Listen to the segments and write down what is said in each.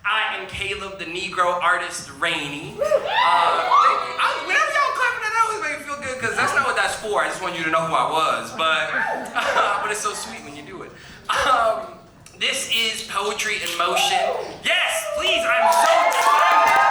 I am Caleb, the Negro artist, Rainey. Thank you. Whenever y'all clapping, that always makes me feel good, because that's not what that's for. I just want you to know who I was, but it's so sweet when you do it. This is Poetry in Motion. Yes, please, I'm so excited.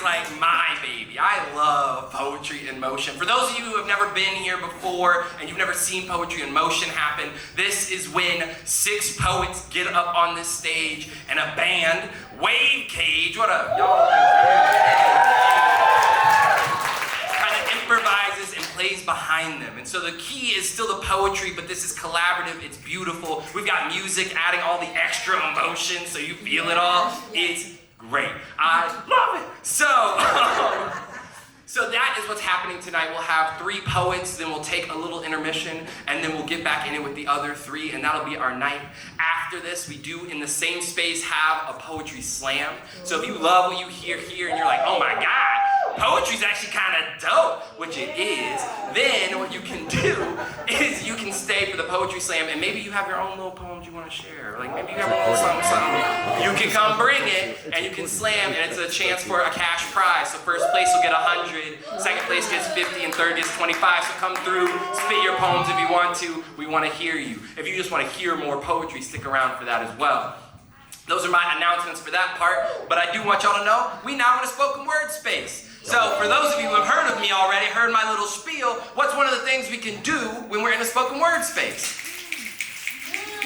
Like my baby. I love Poetry in Motion. For those of you who have never been here before and you've never seen Poetry in Motion happen, this is when 6 poets get up on this stage and a band, Wave Cage, what up, y'all? Kind of improvises and plays behind them. And so the key is still the poetry, but this is collaborative, it's beautiful. We've got music adding all the extra emotion so you feel it all. It's great. I love it. So that is what's happening tonight. We'll have 3 poets, then we'll take a little intermission, and then we'll get back in it with the other 3, and that'll be our night. After this, we do, in the same space, have a poetry slam. So if you love what you hear here, and you're like, oh my God, poetry's actually kind of dope, which it is, then what you can do is you can stay for the poetry slam, and maybe you have your own little poems you want to share. Like maybe you have a little something. You can come bring it, and you can slam, and it's a chance for a cash prize. So first place will get 100, second place gets 50, and third gets 25. So come through, spit your poems if you want to. We want to hear you. If you just want to hear more poetry, stick around for that as well. Those are my announcements for that part, but I do want y'all to know, we now in a spoken word space. So for those of you who have heard of me already, heard my little spiel, what's one of the things we can do when we're in a spoken word space?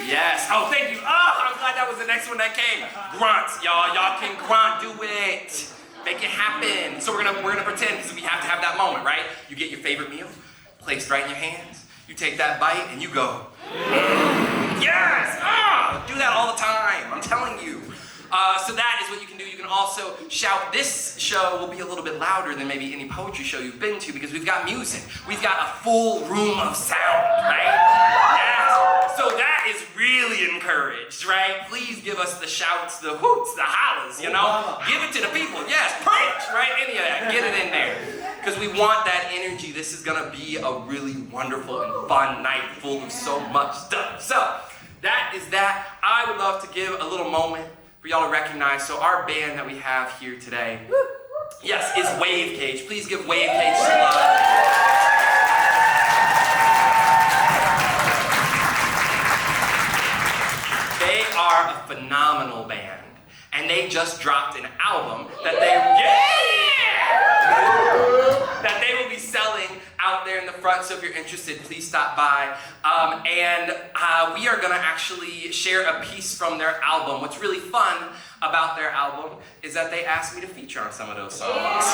Yes. Oh, thank you. Oh, I'm glad that was the next one that came. Grunts, y'all. Y'all can grunt. Do it. Make it happen. So we're gonna pretend, because we have to have that moment, right? You get your favorite meal, placed right in your hands. You take that bite and you go, yes! Do that all the time. I'm telling you. So that is what you can do. You can also shout. This show will be a little bit louder than maybe any poetry show you've been to, because we've got music. We've got a full room of sound, right? Yes. So that is really encouraged, right? Please give us the shouts, the hoots, the hollers, you know? Give it to the people. Yes, preach, right? Any of that. Get it in there. Because we want that energy. This is going to be a really wonderful and fun night full of so much stuff. So that is that. I would love to give a little moment for y'all to recognize. So our band that we have here today, yes, is Wave Cage. Please give Wave Cage some love. They are a phenomenal band, and they just dropped an album that they will be selling out there in the front. So if you're interested, please stop by. We are gonna actually share a piece from their album. What's really fun about their album is that they asked me to feature on some of those songs.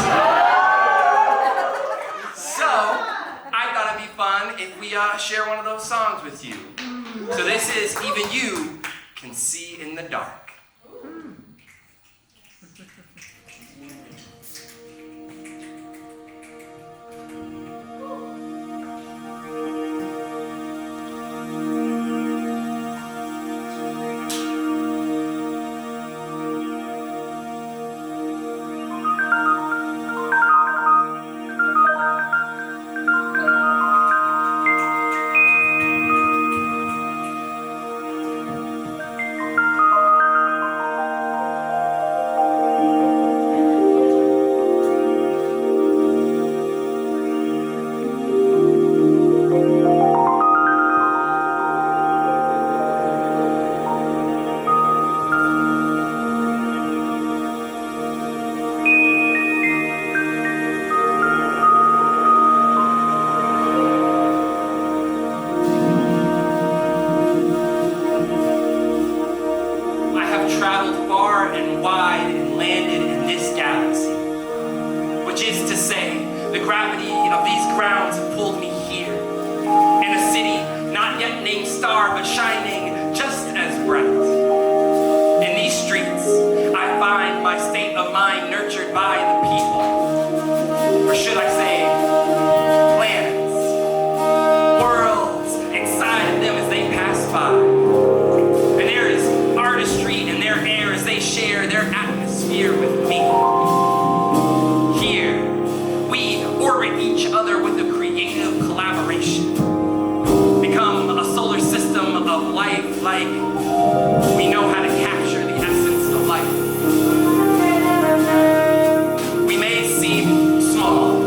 So I thought it'd be fun if we share one of those songs with you. So this is Even You Can See in the Dark. like we know how to capture the essence of life. We may seem small,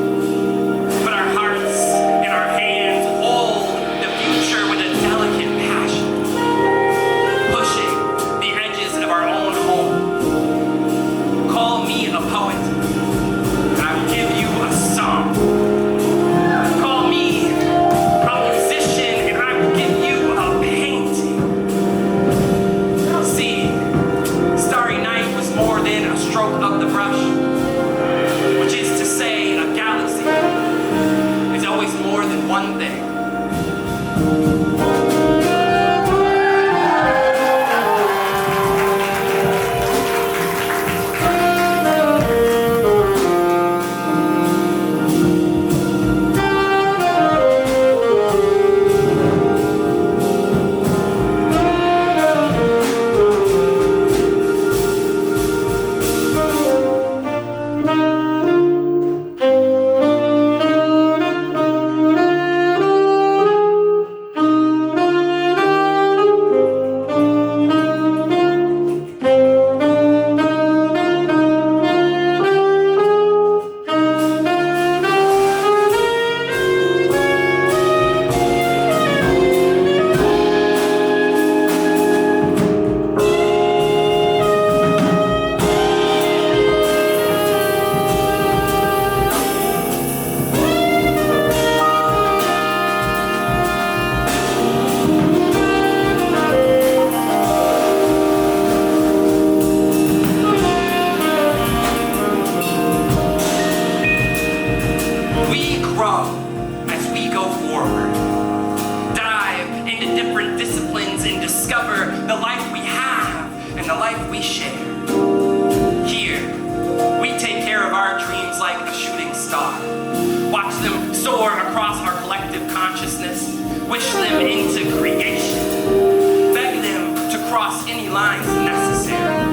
but our hearts and our hands hold the future with a delicate passion, pushing the edges of our own home. Call me a poet, and I will give you a song. Call me a musician, and I will give you a painting. See, Starry Night was more than a stroke of the brush, which is to say, a galaxy is always more than one thing. We grow as we go forward, dive into different disciplines and discover the life we have and the life we share. Here, we take care of our dreams like a shooting star, watch them soar across our collective consciousness, wish them into creation, beg them to cross any lines necessary.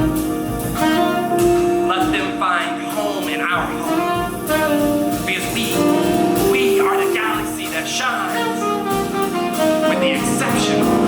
Let them find home in our home, because we are the galaxy that shines with the exceptional.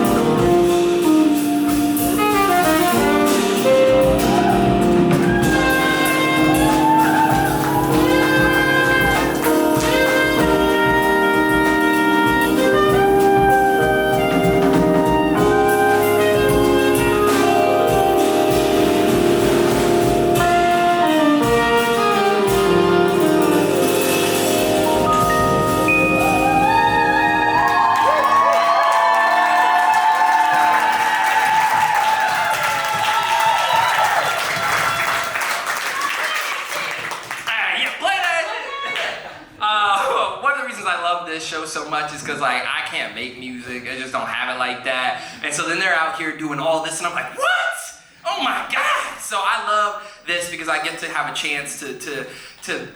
Show so much is because like I can't make music. I just don't have it like that. And so then they're out here doing all this and I'm like, what? Oh my God. So I love this because I get to have a chance to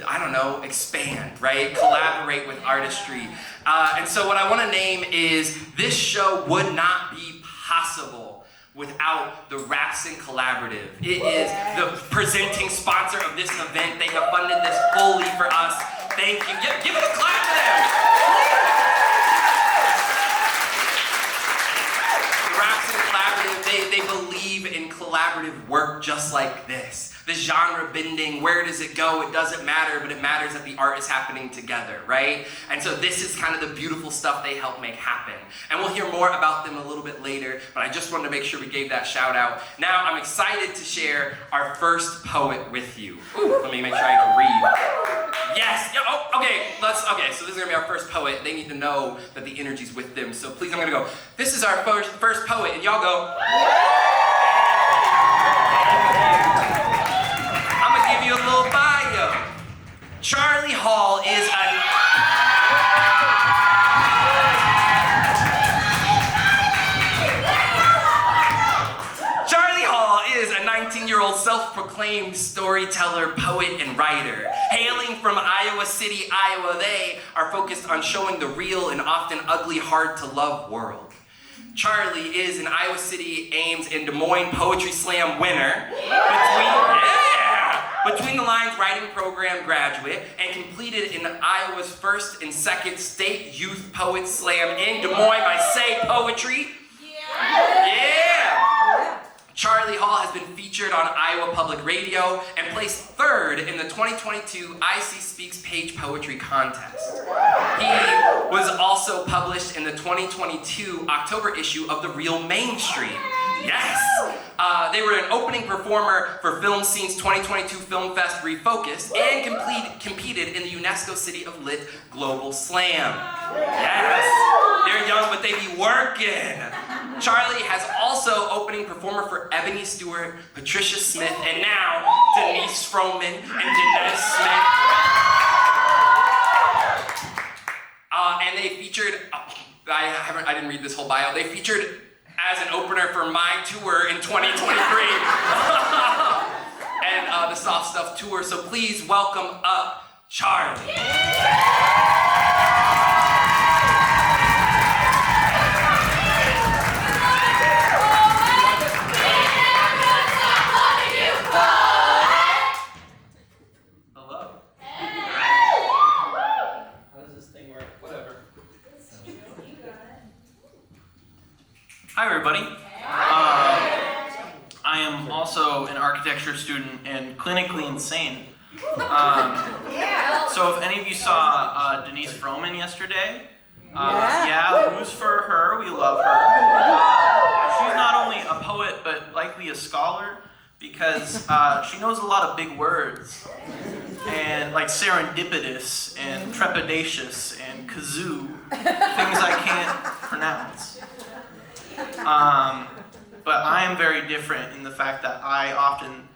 I don't know, expand, right? Collaborate with artistry. And so what I want to name is this show would not be possible without the Rapson Collaborative. It is the presenting sponsor of this event. They have funded this fully for us. Thank you. Give it a clap to them. The Rapson Collaborative, they believe in collaborative work just like this. The genre bending, where does it go? It doesn't matter, but it matters that the art is happening together, right? And so this is kind of the beautiful stuff they help make happen. And we'll hear more about them a little bit later, but I just wanted to make sure we gave that shout out. Now I'm excited to share our first poet with you. Ooh, let me make sure I can read. Yes, yeah, oh, okay, so this is gonna be our first poet. They need to know that the energy's with them. So please, I'm gonna go, this is our first poet, and y'all go. I'm gonna give you a little bio. Charlie Hall is a 19-year-old self-proclaimed storyteller, poet, and writer. Hailing from Iowa City, Iowa, they are focused on showing the real and often ugly, hard-to-love world. Charlie is an Iowa City, Ames, and Des Moines Poetry Slam winner, Between the Lines writing program graduate, and completed in Iowa's first and second state youth poet slam in Des Moines by Say Poetry. Yeah! Charlie Hall has been featured on Iowa Public Radio and placed third in the 2022 IC Speaks Page Poetry Contest. He was also published in the 2022 October issue of The Real Mainstream. Yes! They were an opening performer for Film Scene's 2022 Film Fest Refocused and competed in the UNESCO City of Lit Global Slam. Yes! They're young, but they be working. Charlie has also opening performer for Ebony Stewart, Patricia Smith, and now Denise Froman and Dennis Smith. And they featured, I didn't read this whole bio, they featured as an opener for my tour in 2023. And the Soft Stuff Tour, so please welcome up Charlie. Hi everybody. I am also an architecture student and clinically insane. So if any of you saw Denise Froman yesterday, yeah, who's for her? We love her. She's not only a poet but likely a scholar because she knows a lot of big words and like serendipitous and trepidatious and kazoo, things I can't pronounce. But I am very different in the fact that I often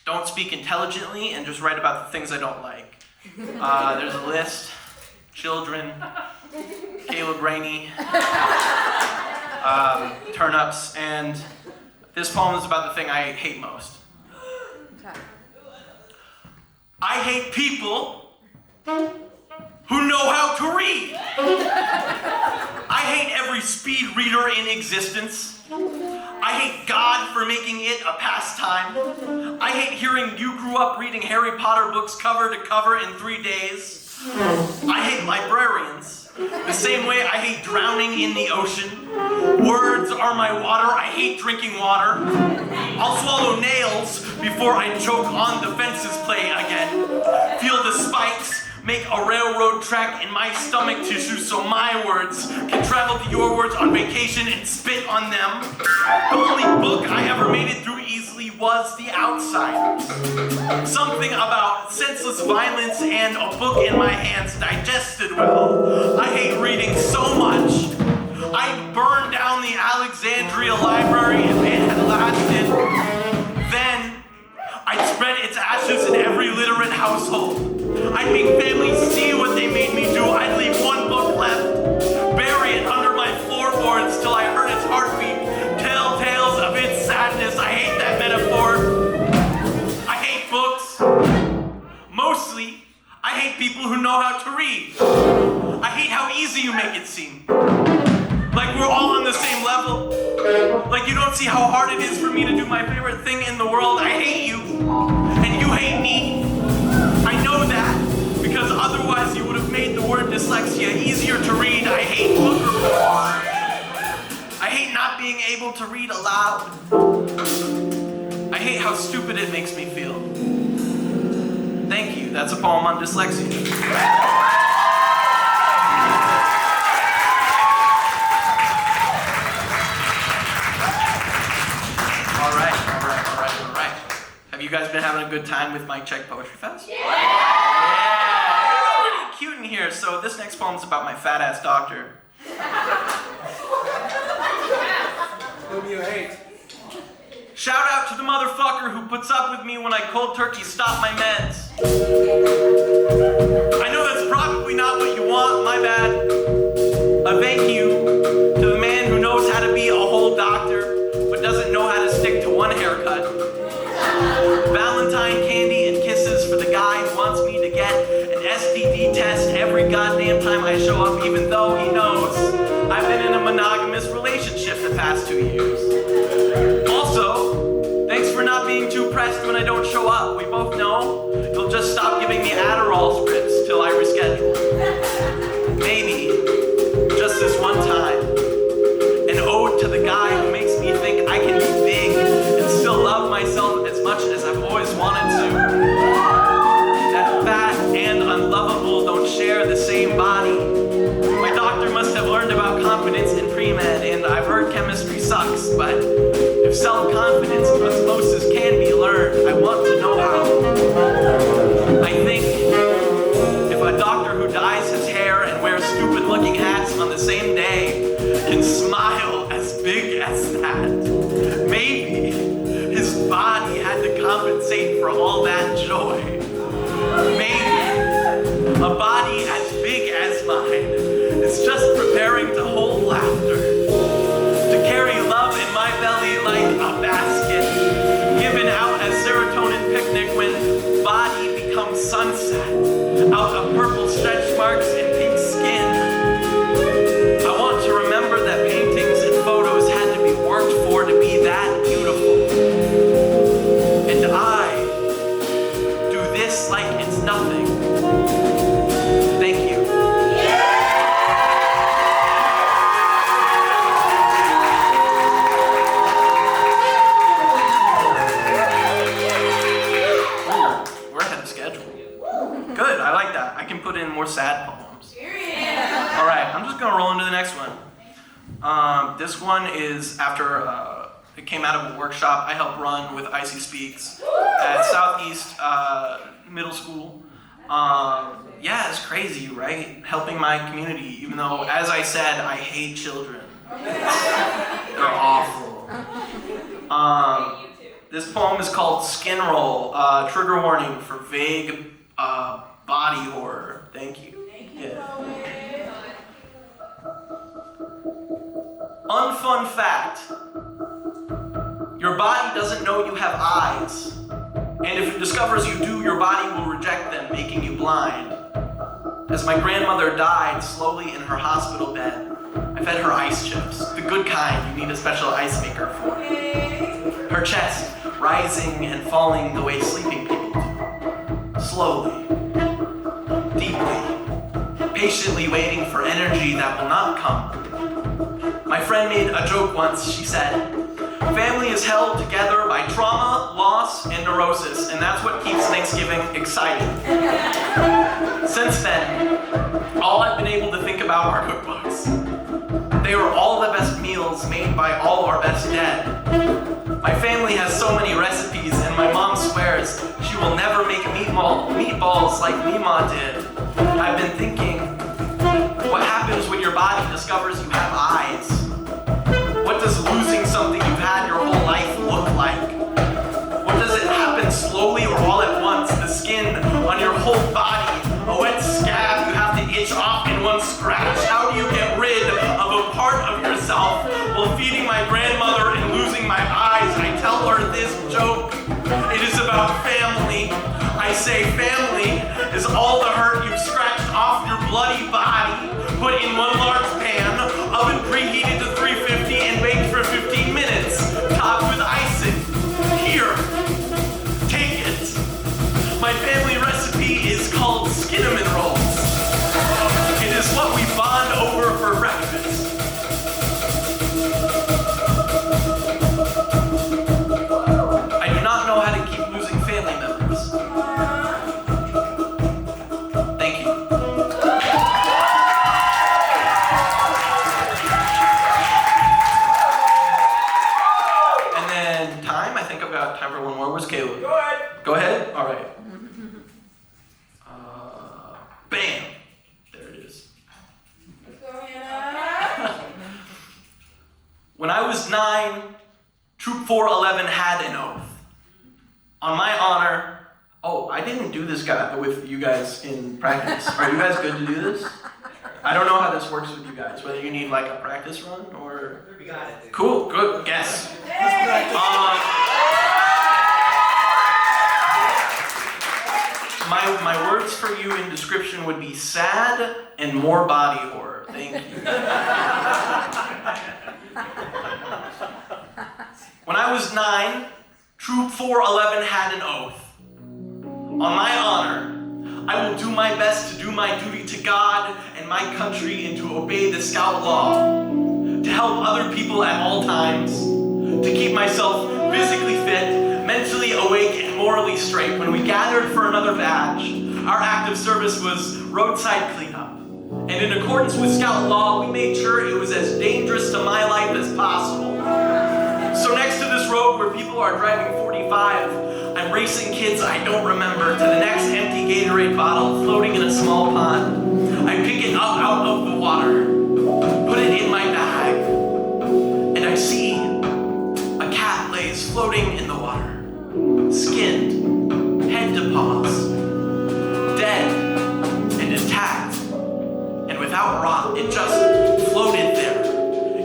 don't speak intelligently and just write about the things I don't like. There's a list: children, Caleb Rainey, turnips, and this poem is about the thing I hate most. Okay. I hate people who know how to read. I hate every speed reader in existence. I hate God for making it a pastime. I hate hearing you grew up reading Harry Potter books cover to cover in 3 days. I hate librarians, the same way I hate drowning in the ocean. Words are my water. I hate drinking water. I'll swallow nails before I choke on the fences play again. Feel the spikes make a railroad track in my stomach tissue so my words can travel to your words on vacation and spit on them. The only book I ever made it through easily was The Outsiders. Something about senseless violence and a book in my hands digested well. I hate reading so much. I'd burn down the Alexandria Library if it had lasted. Then I'd spread its ashes in every literate household. I'd make families see what they made me do. I'd leave one book left, bury it under my floorboards till I heard its heartbeat, tell tales of its sadness. I hate that metaphor. I hate books. Mostly, I hate people who know how to read. I hate how easy you make it seem. Like we're all on the same level. Like you don't see how hard it is for me to do my favorite thing in the world. I hate you, and you hate me. I know that, because otherwise you would have made the word dyslexia easier to read. I hate book reports. I hate not being able to read aloud. I hate how stupid it makes me feel. Thank you. That's a poem on dyslexia. All right. Have you guys been having a good time with Mike Check Poetry Fest? Yeah! It's pretty cute in here. So this next poem is about my fat ass doctor. Whom you hate. Shout out to the motherfucker who puts up with me when I cold turkey stop my meds. I know that's probably not what you want, my bad. A thank you to the man who knows how to be a whole doctor, but doesn't know how to stick to one haircut. Valentine candy and kisses for the guy who wants me to get an STD test every goddamn time I show up, even though he knows I've been in a monogamous relationship the past 2 years. Also, thanks for not being too pressed when I don't show up. We both know you'll just stop giving me Adderall scripts till I reschedule. Maybe, just this one time, an ode to the guy who makes me think I can sucks, but if self-confidence and osmosis can be learned, I want to know how. I think if a doctor who dyes his hair and wears stupid-looking hats on the same day can smile as big as that, maybe his body had to compensate for all that joy. Maybe a body as big as mine is just preparing to hold laughter, to carry love in my belly like a basket, given out as serotonin picnic when body becomes sunset, out of purple stretch marks and pink skin. I want to remember that paintings and photos had to be worked for to be that beautiful. And I do this like it's nothing. Thank you. We're ahead of schedule. Good, I like that. I can put in more sad poems. All right, I'm just gonna roll into the next one. This one is after it came out of a workshop I helped run with Icy Speaks at Southeast Middle School. Yeah, it's crazy, right? Helping my community, even though, as I said, I hate children. They're awful. This poem is called Skin Roll. Trigger warning for vague body horror. Thank you. Unfun fact. Your body doesn't know you have eyes. And if it discovers you do, your body will reject them, making you blind. As my grandmother died slowly in her hospital bed, I fed her ice chips, the good kind you need a special ice maker for. Her chest rising and falling the way sleeping people do. Slowly, deeply, patiently waiting for energy that will not come. My friend made a joke once. She said, "Family is held together by trauma, loss, and neurosis, and that's what keeps Thanksgiving exciting." Since then, all I've been able to think about are cookbooks. They were all the best meals made by all our best dead. My family has so many recipes, and my mom swears she will never make meatballs like Mima did. I've been thinking, what happens when your body discovers you have eyes? What does losing something you've had your whole life look like? What does it happen slowly or all at once? The skin on your whole body, a wet scab you have to itch off in one scratch. How do you get rid of a part of yourself? While feeding my grandmother and losing my eyes, I tell her this joke. It is about family. I say family is all the hurt you've scratched off your bloody body, put in one large pan, oven preheated to 350 and baked for 15 minutes, topped with icing. Here, take it. My family recipe is called Skinnamin rolls. It is what we bond over for breakfast. I do not know how to keep losing family members. Thank you. And then time, I think I've got time for one more. Where's Caleb? Go ahead. Go ahead? All right. Bam! There it is. When I was 9, Troop 411 had an oath. On my honor, I didn't do this guy with you guys in practice. Are you guys good to do this? I don't know how this works with you guys, whether you need like a practice run or... We got it. Cool, good, yes. My words for you in description would be sad and more body horror. Thank you. When I was 9, Troop 411 had an oath. On my honor, I will do my best to do my duty to God and my country and to obey the Scout law, to help other people at all times, to keep myself physically fit, mentally awake, and morally straight. When we gathered for another badge, our act of service was roadside cleanup. And in accordance with Scout law, we made sure it was as dangerous to my life as possible. car driving 45. I'm racing kids I don't remember to the next empty Gatorade bottle floating in a small pond. I pick it up out of the water, put it in my bag, and I see a cat lays floating in the water, skinned, head to paws, dead and intact, and without rot. It just floated there.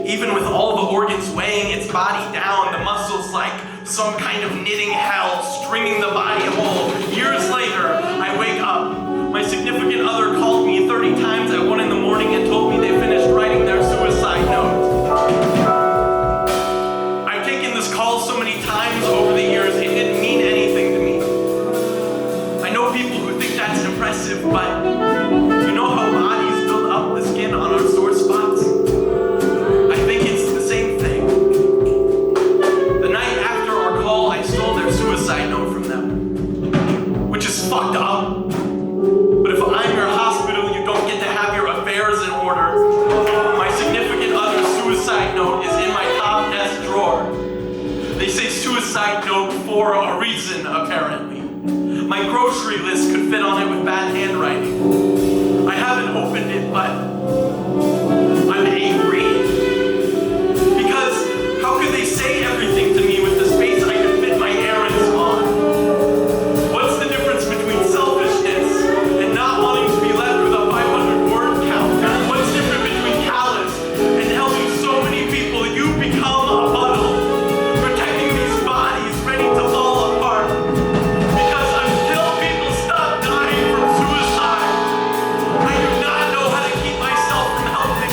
Even with all the organs weighing its body down, the muscles like some kind of knitting hell, stringing the body whole. Years later, I wake up. My significant other called me 30 times at 1 in the morning and told me they finished writing their suicide note. I've taken this call so many times over the years, it didn't mean anything to me. I know people who think that's impressive, but you know how bodies build up the skin on our sore spots? I think it's the same thing. The night after our call, I stole their suicide note from them, which is fucked up. But if I'm your hospital, you don't get to have your affairs in order. My significant other's suicide note is in my top desk drawer. They say suicide note for a reason, apparently. My grocery list could fit on it with bad handwriting. I haven't opened it, but I'm angry. Because how could they say everything to me with the space I could fit my errands on? What's the difference between selfishness and not wanting to be left with a 500-word count? What's different between callous and helping so many people? You become a puddle, protecting these bodies ready to fall apart. Because until people stop dying from suicide, I do not know how to keep myself from helping.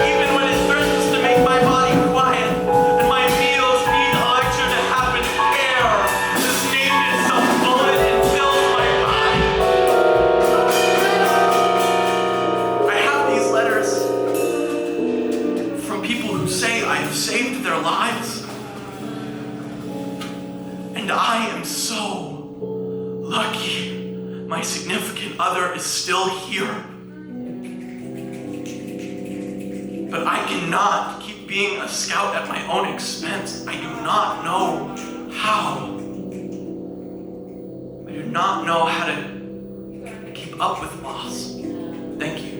Even when it threatens to make my body quiet and my meals need a lecture to happen, air this nakedness of blood and fills my body. I have these letters from people who say I have saved their lives. And I am so lucky my significant other is still here. But I cannot keep being a scout at my own expense. I do not know how. I do not know how to keep up with loss. Thank you.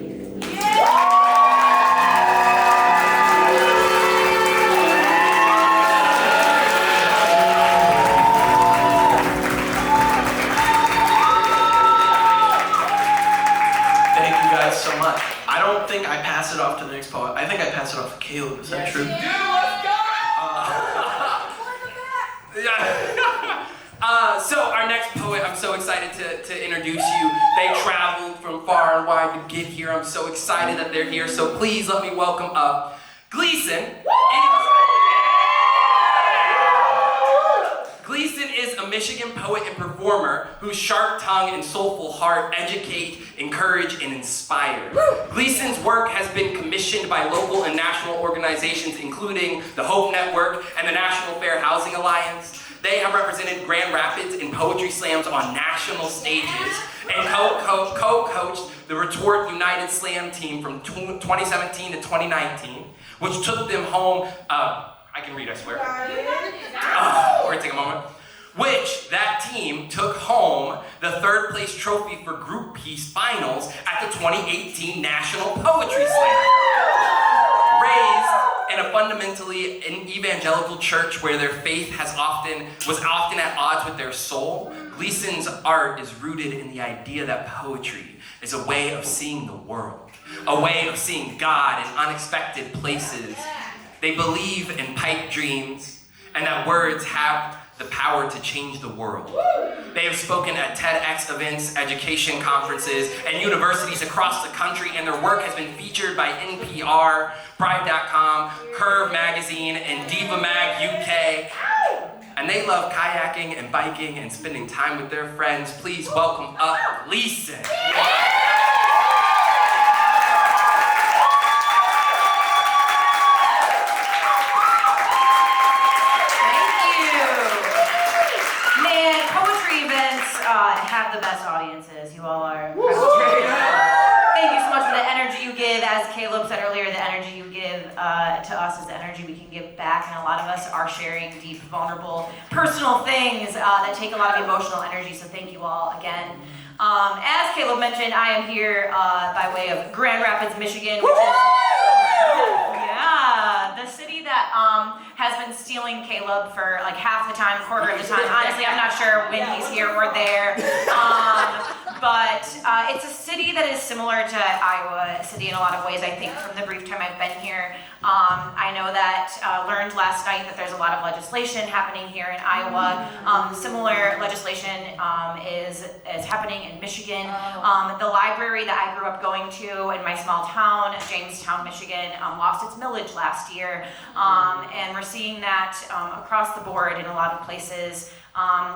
Thank you guys so much. I don't think I pass it off to the next poet. I think I pass it off to Caleb. Is that true? So our next poet, I'm so excited to introduce you. They traveled from far and wide to get here. I'm so excited that they're here. So please let me welcome up Gleason. Gleason is a Michigan poet and performer whose sharp tongue and soulful heart educate, encourage, and inspire. Gleason's work has been commissioned by local and national organizations, including the Hope Network and the National Fair Housing Alliance. They have represented Grand Rapids in poetry slams on national stages and co-coached the Retort United Slam team from 2017 to 2019, which took them home. I can read, I swear. We're gonna take a moment. Which that team took home the third place trophy for Group Peace Finals at the 2018 National Poetry Slam. Raised in a fundamentally evangelical church where their faith was often at odds with their soul, Gleason's art is rooted in the idea that poetry is a way of seeing the world, a way of seeing God in unexpected places. They believe in pipe dreams and that words have the power to change the world. They have spoken at TEDx events, education conferences, and universities across the country, and their work has been featured by NPR, Pride.com, Curve Magazine, and Diva Mag UK. And they love kayaking and biking and spending time with their friends. Please welcome up Gleason. Have the best audiences. You all are incredible. Thank you so much for the energy you give. As Caleb said earlier, the energy you give to us is the energy we can give back, and a lot of us are sharing deep, vulnerable, personal things that take a lot of emotional energy, so thank you all again. As Caleb mentioned, I am here by way of Grand Rapids, Michigan, which is the city that has been stealing Caleb for like half the time, quarter of the time. Honestly, I'm not sure when he's here or there. But it's a city that is similar to Iowa City in a lot of ways, I think, from the brief time I've been here. I know that, learned last night that there's a lot of legislation happening here in Iowa. Similar legislation is happening in Michigan. The library that I grew up going to in my small town, Jamestown, Michigan, lost its millage last year. And we're seeing that across the board in a lot of places.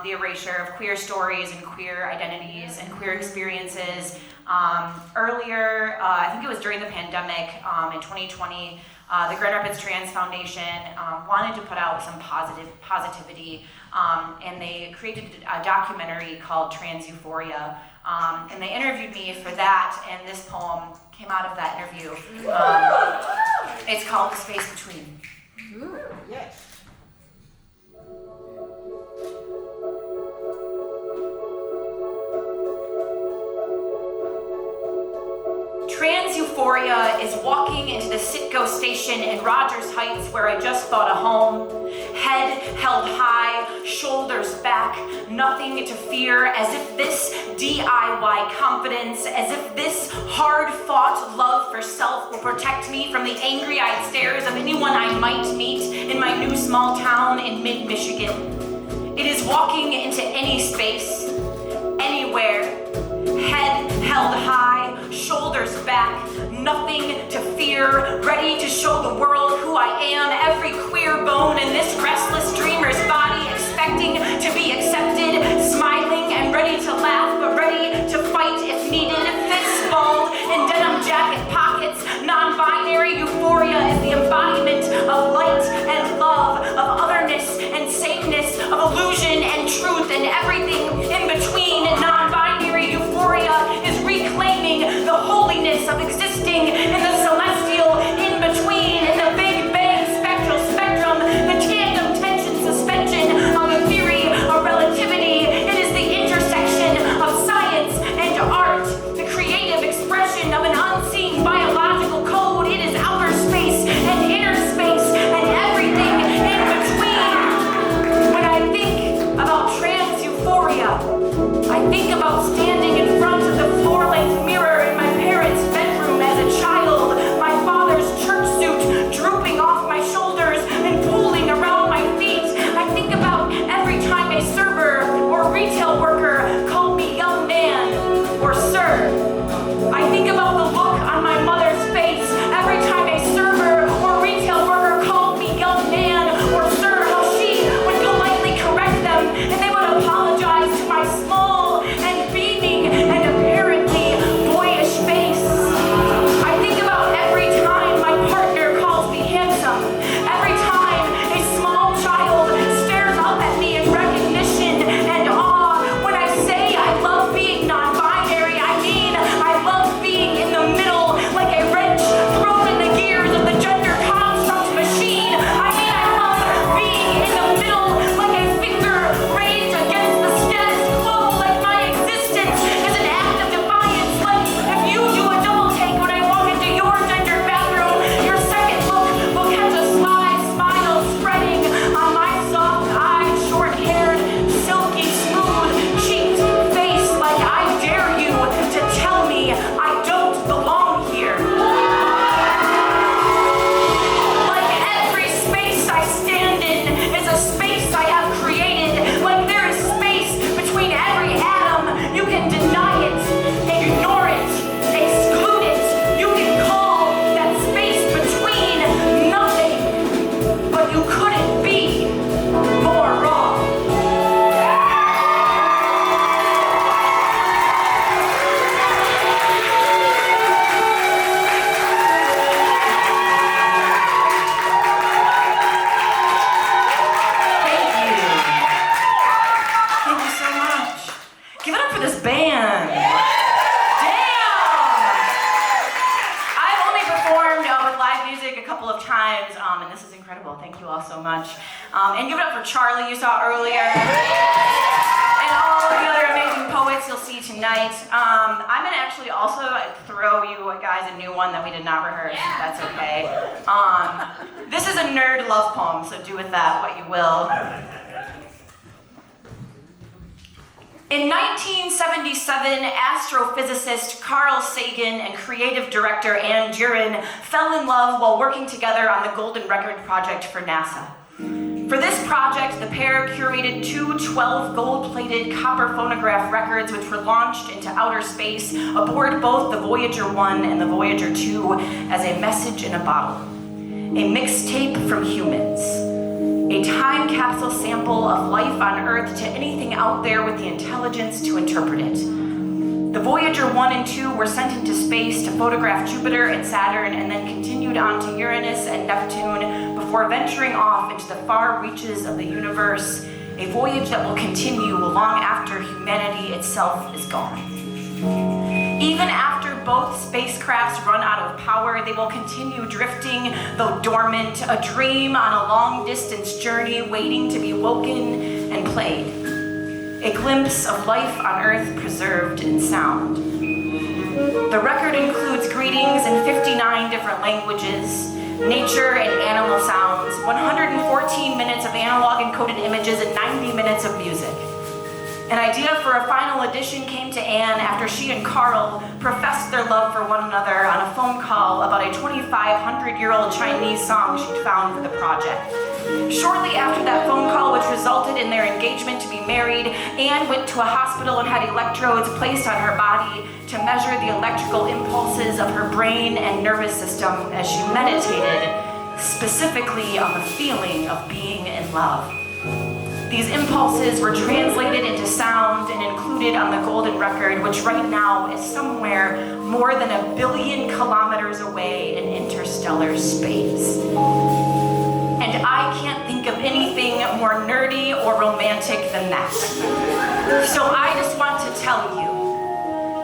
The erasure of queer stories and queer identities and queer experiences. Earlier, I think it was during the pandemic in 2020, the Grand Rapids Trans Foundation wanted to put out some positivity, and they created a documentary called Trans Euphoria, and they interviewed me for that, and this poem came out of that interview. It's called The Space Between. Ooh, yes. Trans Euphoria is walking into the Citgo station in Rogers Heights where I just bought a home. Head held high, shoulders back, nothing to fear, as if this DIY confidence, as if this hard-fought love for self will protect me from the angry-eyed stares of anyone I might meet in my new small town in mid-Michigan. It is walking into any space, anywhere. Head held high, shoulders back, nothing to fear, ready to show the world who I am, every queer bone in this restless dreamer's body, expecting to be accepted, smiling and ready to laugh, but ready to fight if needed, fists balled in denim jacket pockets. Non-binary euphoria is the embodiment of light and love, of otherness and sameness, of illusion and truth and everything in between. Non-binary euphoria is reclaiming the holiness of existing in the celestial in between, in the Big Bang spectral spectrum, the tandem tension suspension of a theory of relativity. It is the intersection of science and art, the creative expression of an unseen biological code. It is outer space and inner space and everything in between. When I think about trans euphoria, live music a couple of times, and this is incredible. Thank you all so much. And give it up for Charlie, you saw earlier. And all of the other amazing poets you'll see tonight. I'm gonna actually also throw you guys a new one that we did not rehearse, if that's okay. This is a nerd love poem, so do with that what you will. In 1977, astrophysicist Carl Sagan and creative director Ann Duren fell in love while working together on the Golden Record project for NASA. For this project, the pair curated two 12 gold-plated copper phonograph records which were launched into outer space aboard both the Voyager 1 and the Voyager 2 as a message in a bottle. A mixtape from humans. A time capsule sample of life on Earth to anything out there with the intelligence to interpret it. The Voyager 1 and 2 were sent into space to photograph Jupiter and Saturn and then continued on to Uranus and Neptune before venturing off into the far reaches of the universe, a voyage that will continue long after humanity itself is gone. Even after both spacecrafts run out of power, they will continue drifting, though dormant, a dream on a long-distance journey waiting to be woken and played. A glimpse of life on Earth preserved in sound. The record includes greetings in 59 different languages, nature and animal sounds, 114 minutes of analog encoded images, and 90 minutes of music. An idea for a final edition came to Anne after she and Carl professed their love for one another on a phone call about a 2,500-year-old Chinese song she'd found for the project. Shortly after that phone call, which resulted in their engagement to be married, Anne went to a hospital and had electrodes placed on her body to measure the electrical impulses of her brain and nervous system as she meditated, specifically on the feeling of being in love. These impulses were translated into sound and included on the Golden Record, which right now is somewhere more than 1 billion kilometers away in interstellar space. And I can't think of anything more nerdy or romantic than that. So I just want to tell you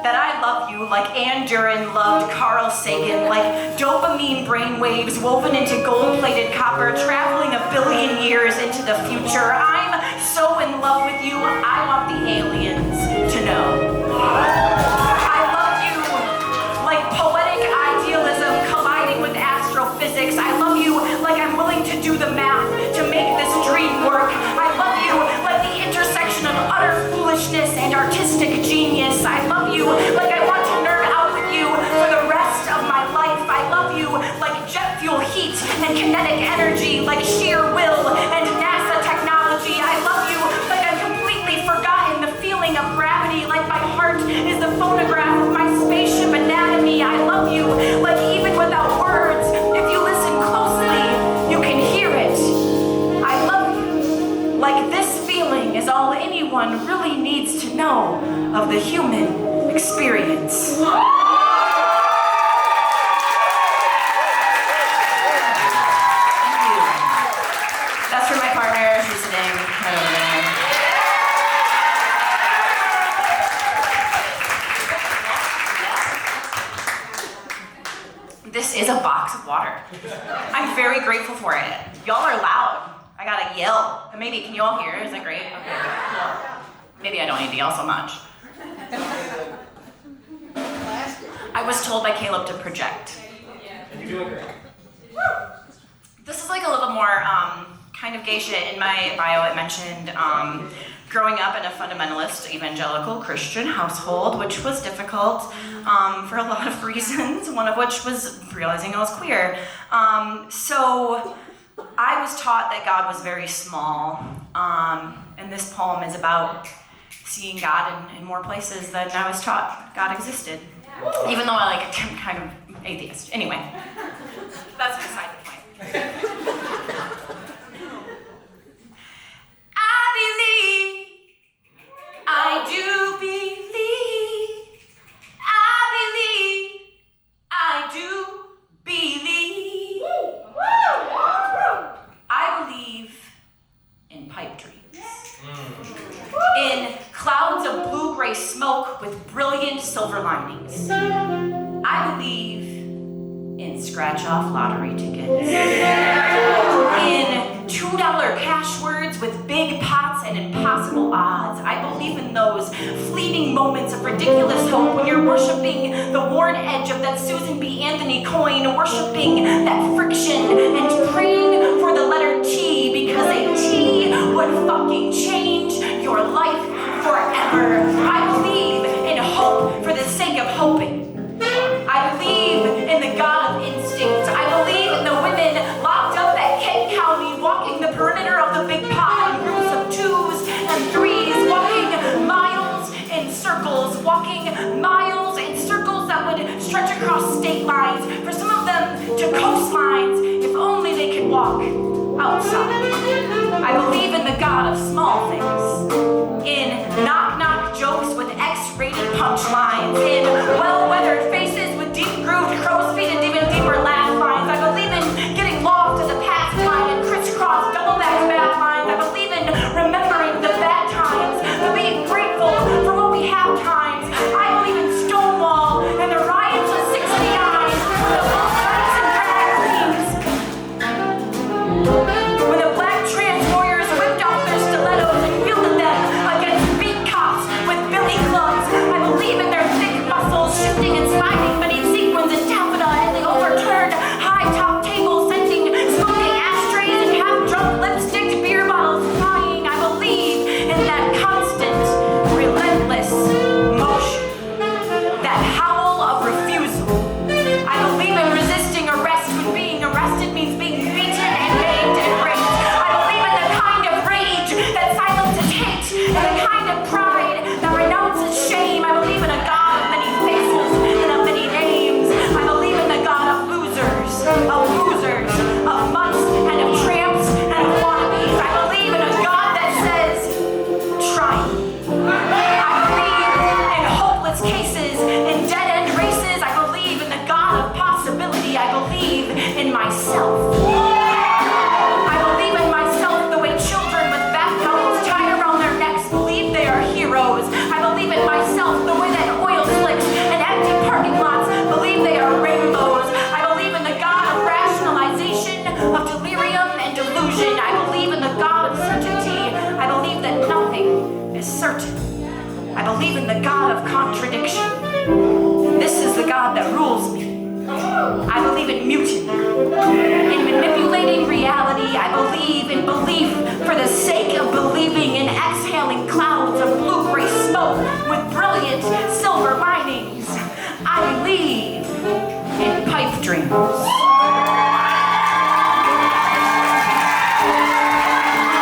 that I love you like Ann Duren loved Carl Sagan, like dopamine brainwaves woven into gold-plated copper, traveling 1 billion years into the future. I'm so in love with you, I want the aliens to know. I love you like poetic idealism colliding with astrophysics. I love you like I'm willing to do the math to make this dream work. I love you like the intersection of utter foolishness and artistic genius. I love you like I want to nerd out with you for the rest of my life. I love you like jet fuel heat and kinetic energy, like sheer will and NASA technology. I love you like I've completely forgotten the feeling of gravity, like my heart is the phonograph of my spaceship anatomy. I love you like even without words, if you listen closely, you can hear it. I love you like this feeling is all anyone really needs to know of the human experience. Thank you. That's for my partner, she's sitting right over there. This is a box of water. I'm very grateful for it. Y'all are loud. I gotta yell. And maybe, can you all hear? Is that great? Okay, cool. Maybe I don't need to yell so much. I was told by Caleb to project. You're doing great. This is like a little more kind of geisha. In my bio, it mentioned growing up in a fundamentalist evangelical Christian household, which was difficult for a lot of reasons, one of which was realizing I was queer. So I was taught that God was very small, and this poem is about seeing God in more places than I was taught God existed, even though I am kind of atheist. Anyway, that's beside the point. I do believe, I do believe. I believe in pipe dreams. In clouds of blue-gray smoke with brilliant silver linings. I believe in scratch scratch-off lottery tickets. In $2 cash words with big pots and impossible odds. I believe in those fleeting moments of ridiculous hope when you're worshiping the worn edge of that Susan B. Anthony coin, worshiping that friction and praying for the letter T because a T would fucking change your life forever. I believe in hope for the sake of hoping. I believe in the God of instinct. I believe in the women locked up at Kent County, walking the perimeter of the big pie in groups of 2s and 3s, walking miles in circles, walking miles in circles that would stretch across state lines, for some of them to coastlines, if only they could walk outside. I believe in the God of small things, in knock-knock jokes with X-rated punchlines, in well-weathered faces with deep-grooved crow's feet and even deeper laugh lines. I believe in getting lost in the past time and crisscross double-back bad lines. I believe in remembering the bad times, but being grateful for what we have times. I believe in Stonewall and the riots of '69, when the bullfights and drag queens, when the black trans warriors whipped off their stilettos and wielded them against beat cops with billy clubs. I believe in their thick muscles shifting and sliding beneath sequins and taffeta as they overturned high-top tables, sending smoking ashtrays and half-drunk lipstick beer bottles flying. I believe in that constant, relentless motion, that howl of refusal. I believe in resisting arrest when being arrested means being beaten and maimed and raped. I believe in the kind of rage that silences hate and the kind of pride that renounces shame. I believe in a God of many faces and of many names. I believe in the God of losers, of mutts and of tramps and of wannabes. I believe in a God that says, try me. I believe in hopeless cases, in dead-end races. I believe in the God of possibility. I believe in myself. I believe in myself the way children with bath towels tied around their necks believe they are heroes. I believe in myself the way that oil slicks and empty parking lots believe they are rainbows. I believe in the God of rationalization, of delirium and delusion. I believe in the God of certainty. I believe that nothing is certain. I believe in the God of contradiction. This is the God that rules me. I believe in mutiny, in manipulating reality. I believe in belief for the sake of believing, in exhaling clouds of blue-gray smoke with brilliant silver linings. I believe in pipe dreams.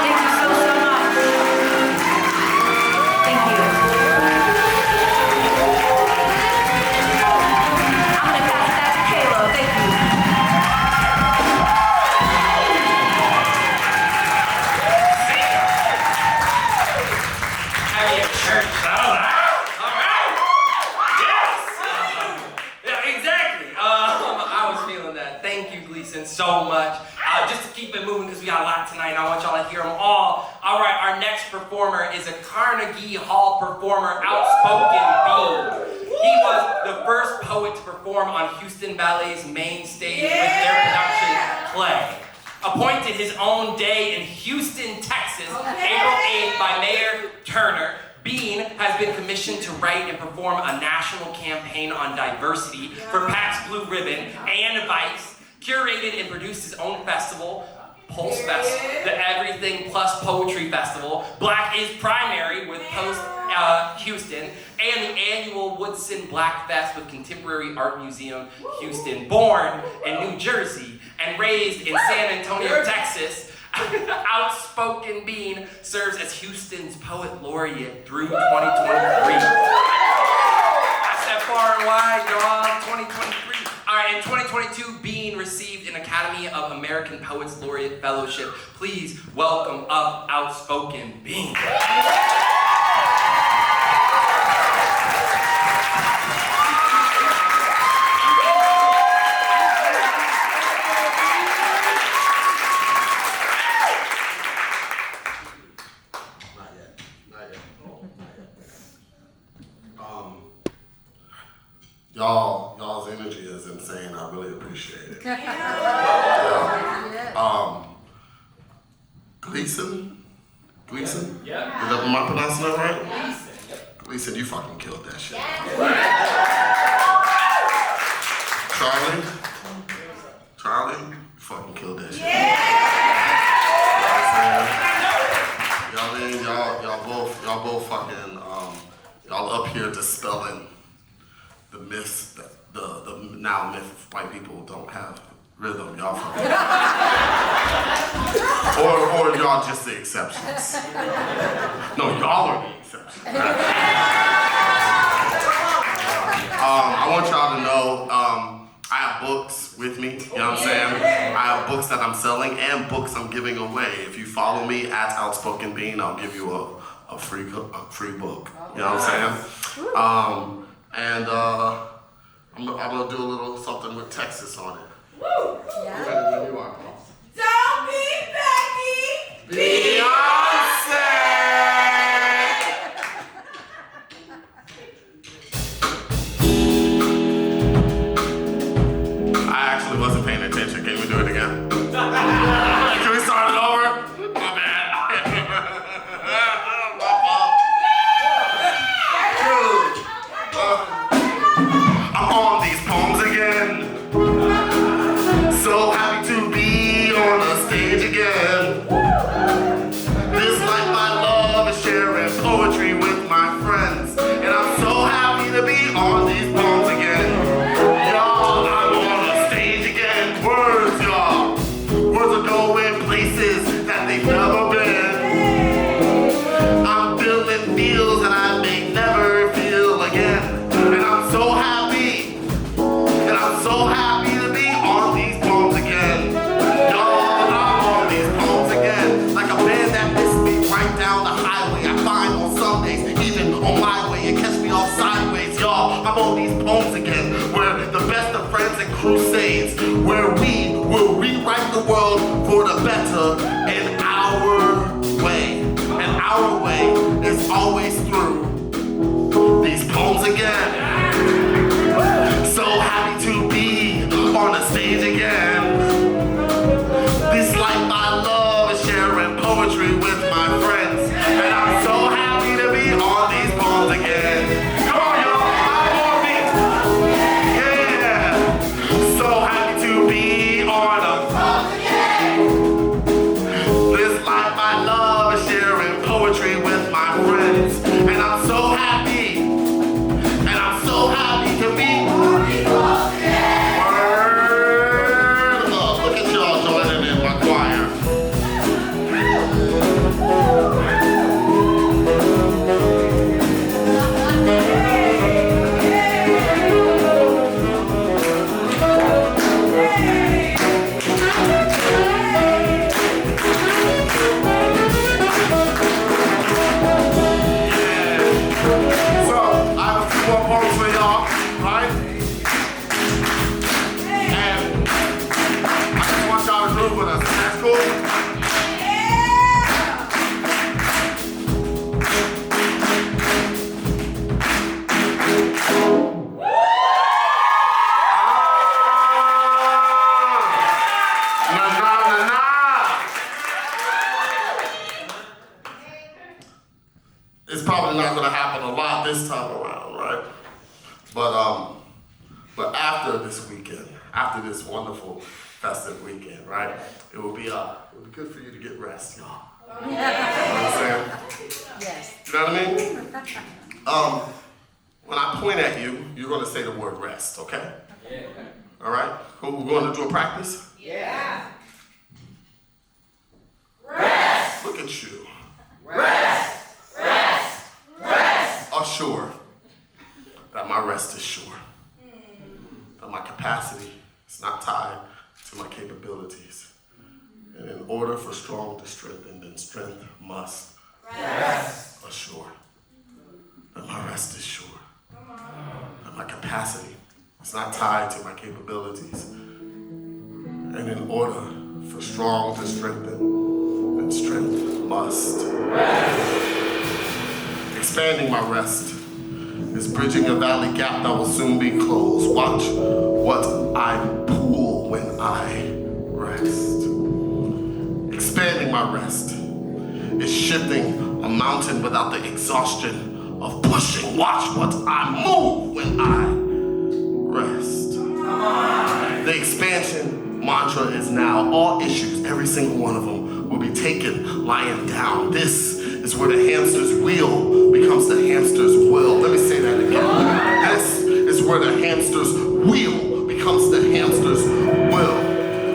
Thank you so much. Thank you. I'm gonna pass that to Kayla. Thank you. Having a church. All right. Yes. Yeah, exactly. I was feeling that. Thank you, Gleason, so much. Just to keep it moving, because we got a lot tonight, and I want y'all to hear them all. All right, our next performer is a Carnegie Hall performer, Outspoken Bean. He was the first poet to perform on Houston Ballet's main stage with their production play. Appointed his own day in Houston, Texas, April 8th by Mayor Turner, Bean has been commissioned to write and perform a national campaign on diversity for Pabst Blue Ribbon and Vice, curated and produced his own festival, Pulse Fest, the Everything Plus Poetry Festival, Black is Primary with Post Houston, and the annual Woodson Black Fest with Contemporary Art Museum Houston. Born in New Jersey and raised in San Antonio, Texas, Outspoken Bean serves as Houston's Poet Laureate through 2023. That's that far and wide, y'all. 2023. All right, in 2022, Bean received an Academy of American Poets Laureate Fellowship. Please welcome up Outspoken Bean. Y'all's energy is insane. I really appreciate it. Gleason? Gleason? Yeah. Am I pronouncing that right? Gleason, you fucking killed that shit. Charlie, you fucking killed that shit. You know what I'm saying? Y'all both fucking, y'all up here dispelling the myths, the now myth white people don't have rhythm. Y'all fucking, or y'all just the exceptions. No, y'all are the exceptions. I want y'all to know, I have books with me, you know what I'm saying? I have books that I'm selling and books I'm giving away. If you follow me at Outspoken Bean, I'll give you a free book, you know what I'm saying? I'm gonna do a little something with Texas on it. Woo! Yeah. Ready when you are, Paul. Don't be Becky! Beyonce! I actually wasn't paying attention. Can we do it again? Can we start it over? My bad. My fault. I'm on these poems again. So happy to be on the stage again. This life I love is sharing poetry with my friends. And I'm so happy to be on these poems again. Y'all, I'm on the stage again. Words, y'all. Words are going places that they've never been. I'm feeling feels that I may never feel again. And I'm so happy. And I'm so happy to be on these poems again. Y'all, I'm on these poems again. Like a band that missed me right down the highway. I find on Sundays, even on my way, and catch me all sideways. Y'all, I'm on these poems again. We're the best of friends and crusades. Where we will rewrite the world for the better in our way. And our way is always through these poems again. So happy to be on the stage again. This life I love is sharing poetry with my friends. And I'm so happy to be on these poems again. Come on, y'all, I'm on these. Yeah. So happy to be on a poems again. This life I love is sharing poetry with my friends. And I'm so happy. And I'm so happy to be on these poems again. Word up. Look at y'all joining in my choir. So, I have a few more poems for y'all, right? And I just want y'all to groove with us. That's cool? It's probably not going to happen a lot this time around, right? But after this weekend, after this wonderful festive weekend, right? It will be good for you to get rest, y'all. You know what I'm saying? Yes. You know what I mean? When I point at you, you're going to say the word rest, okay? Yeah. All right? Cool. We're going to do a practice? Yeah. Rest. Look at you. Rest. Rest. Rest. Assure that my rest is sure. That my capacity is not tied to my capabilities. And in order for strong to strengthen, then strength must rest. Assure that my rest is sure. That my capacity is not tied to my capabilities. And in order for strong to strengthen, then strength must rest. Expanding my rest is bridging a valley gap that will soon be closed. Watch what I pull when I rest. Expanding my rest is shifting a mountain without the exhaustion of pushing. Watch what I move when I rest. The expansion mantra is now all issues, every single one of them, will be taken lying down. This is where the hamster's wheel becomes the hamster's will. Let me say that again. This is where the hamster's wheel becomes the hamster's will.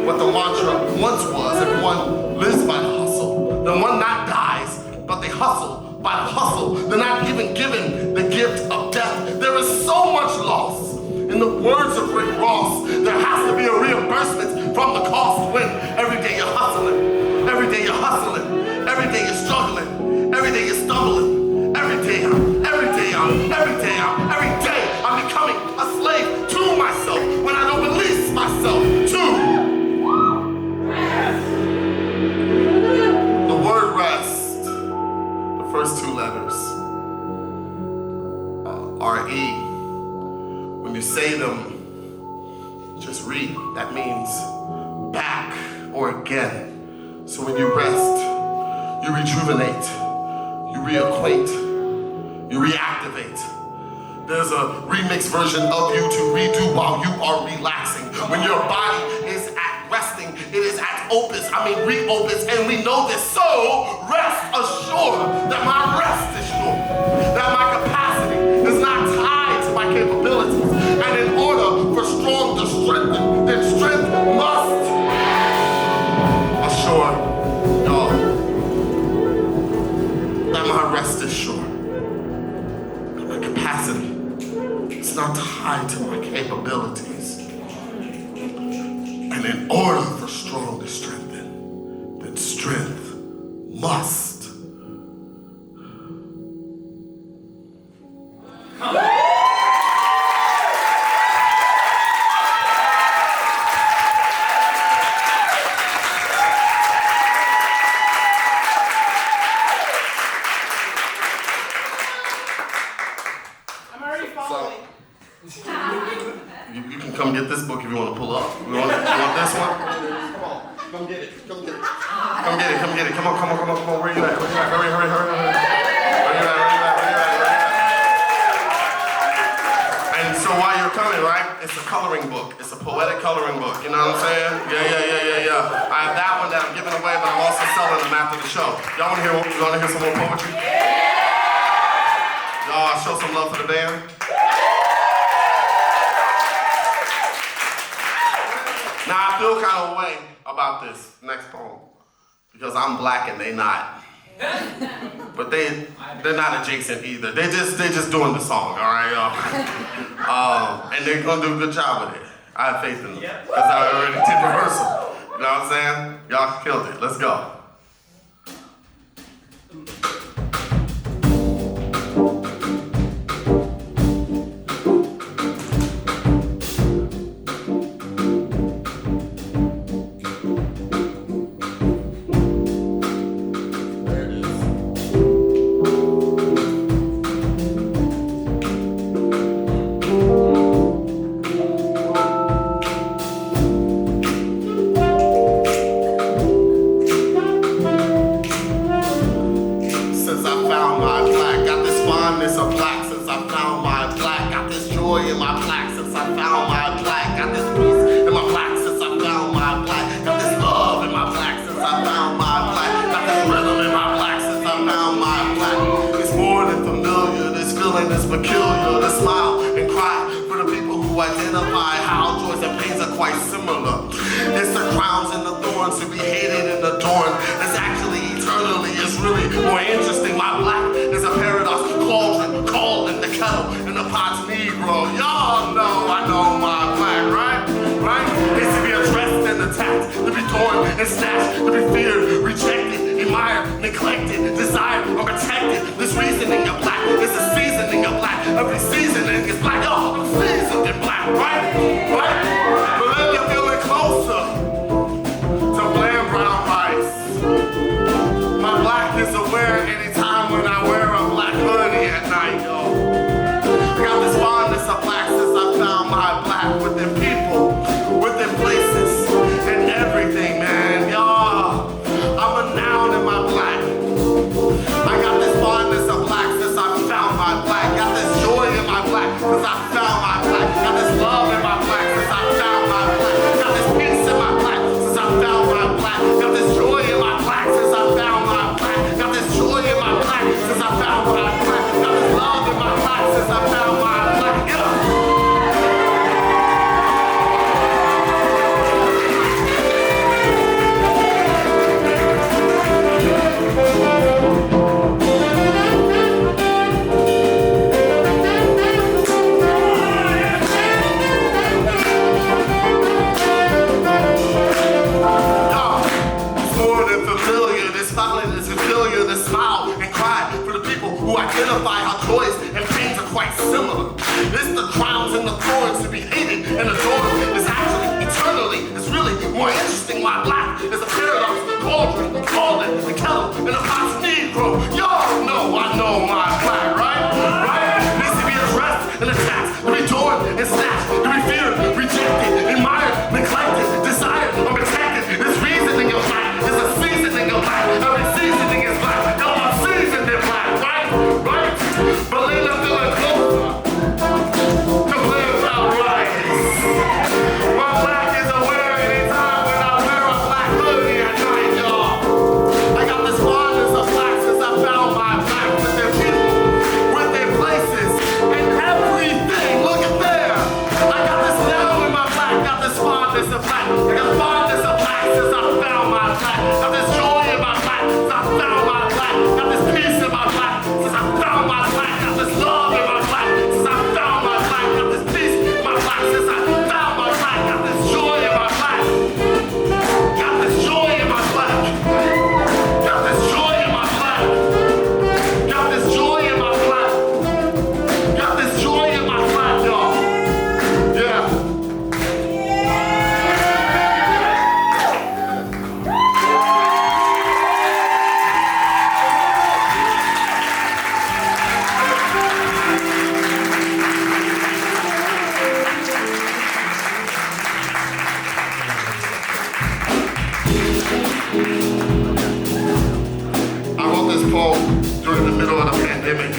What the mantra once was, everyone lives by the hustle. The one not dies, but they hustle by the hustle. They're not even given the gift of death. There is so much loss. In the words of Rick Ross, there has to be a reimbursement from the cost when every day you're hustling, every day you're hustling, every day you're struggling, every day you're stumbling, every day I'm becoming a slave to myself when I don't release myself to the word rest. The first two letters, R-E. When you say them, just read. That means back or again. So when you rest, you rejuvenate, you reacquaint, you reactivate. There's a remix version of you to redo while you are relaxing. When your body is at resting, it is at opus, re-opus, and we know this. So rest assured that my rest is sure, that my capacity is not tied to my capabilities. And in order for strong to strengthen, then strength must assure, y'all, that my rest is sure. That my capacity is not tied to my capabilities. And in order for strong to strengthen, then strength must. You can come get this book if you want to pull up. You want this one? Come on, come get it. Come get it. Come on. Where you at? Hurry. Where you at? And so while you're coming, right, it's a coloring book. It's a poetic coloring book. You know what I'm saying? Yeah. I have that one that I'm giving away, but I'm also selling them after the show. Y'all want to hear some more poetry? Y'all show some love for the band. Now I feel kind of a way about this next poem because I'm black and they not. But they're not adjacent either. They just doing the song, all right, y'all. And they're gonna do a good job with it. I have faith in them because I already did rehearsal. You know what I'm saying? Y'all killed it. Let's go. Peculiar to smile and cry for the people who identify how joys and pains are quite similar. It's the crowns and the thorns to be hated and adored. It's actually eternally, it's really more interesting. My black is a paradox, cauldron, call in the kettle, and the pot's Negro. Y'all know I know my black, right? It's to be addressed and attacked, to be torn and snatched, to be feared, rejected, admired, neglected, desired, or protected. This reasoning of black is a seasoning of black. Every seasoning is black. Oh, I'm seasoned in black, right? But then you're feeling closer to bland brown rice. My black is aware anytime when I wear a black hoodie at night, yo. I got this fondness of black since I found my black within people, within places, and everything, man, y'all. my black is a paradox, the cauldron, the cauldron, the kettle, and the pot's Negro. Y'all know I know my black, right? Right? Needs to be addressed and attacked, to be torn and snatched, to be feared, rejected, admired, neglected, desired, or protected. This reasoning of black is a seasoning of black. Every seasoning is black. Y'all are seasoned in black, right? Right? But lean up to the closer to live out right. My black is aware anytime when I wear a black hoodie at night, y'all. I got this fondness of black since I found my black with their people, with their places, and everything. Look at there. I got this now in my black, got this fondness of black. I got fondness of black since I found my black. Got this joy in my black since I found my black. Got this peace in my black since I found my black. Got this love in my black since I found my black. Got this peace in my black since I found my black. Got this joy in my black. Got this joy in my black. Got this joy in my black. Got this joy in my black. Got this joy in my black, y'all. Yeah. I wrote this poem during the middle of the pandemic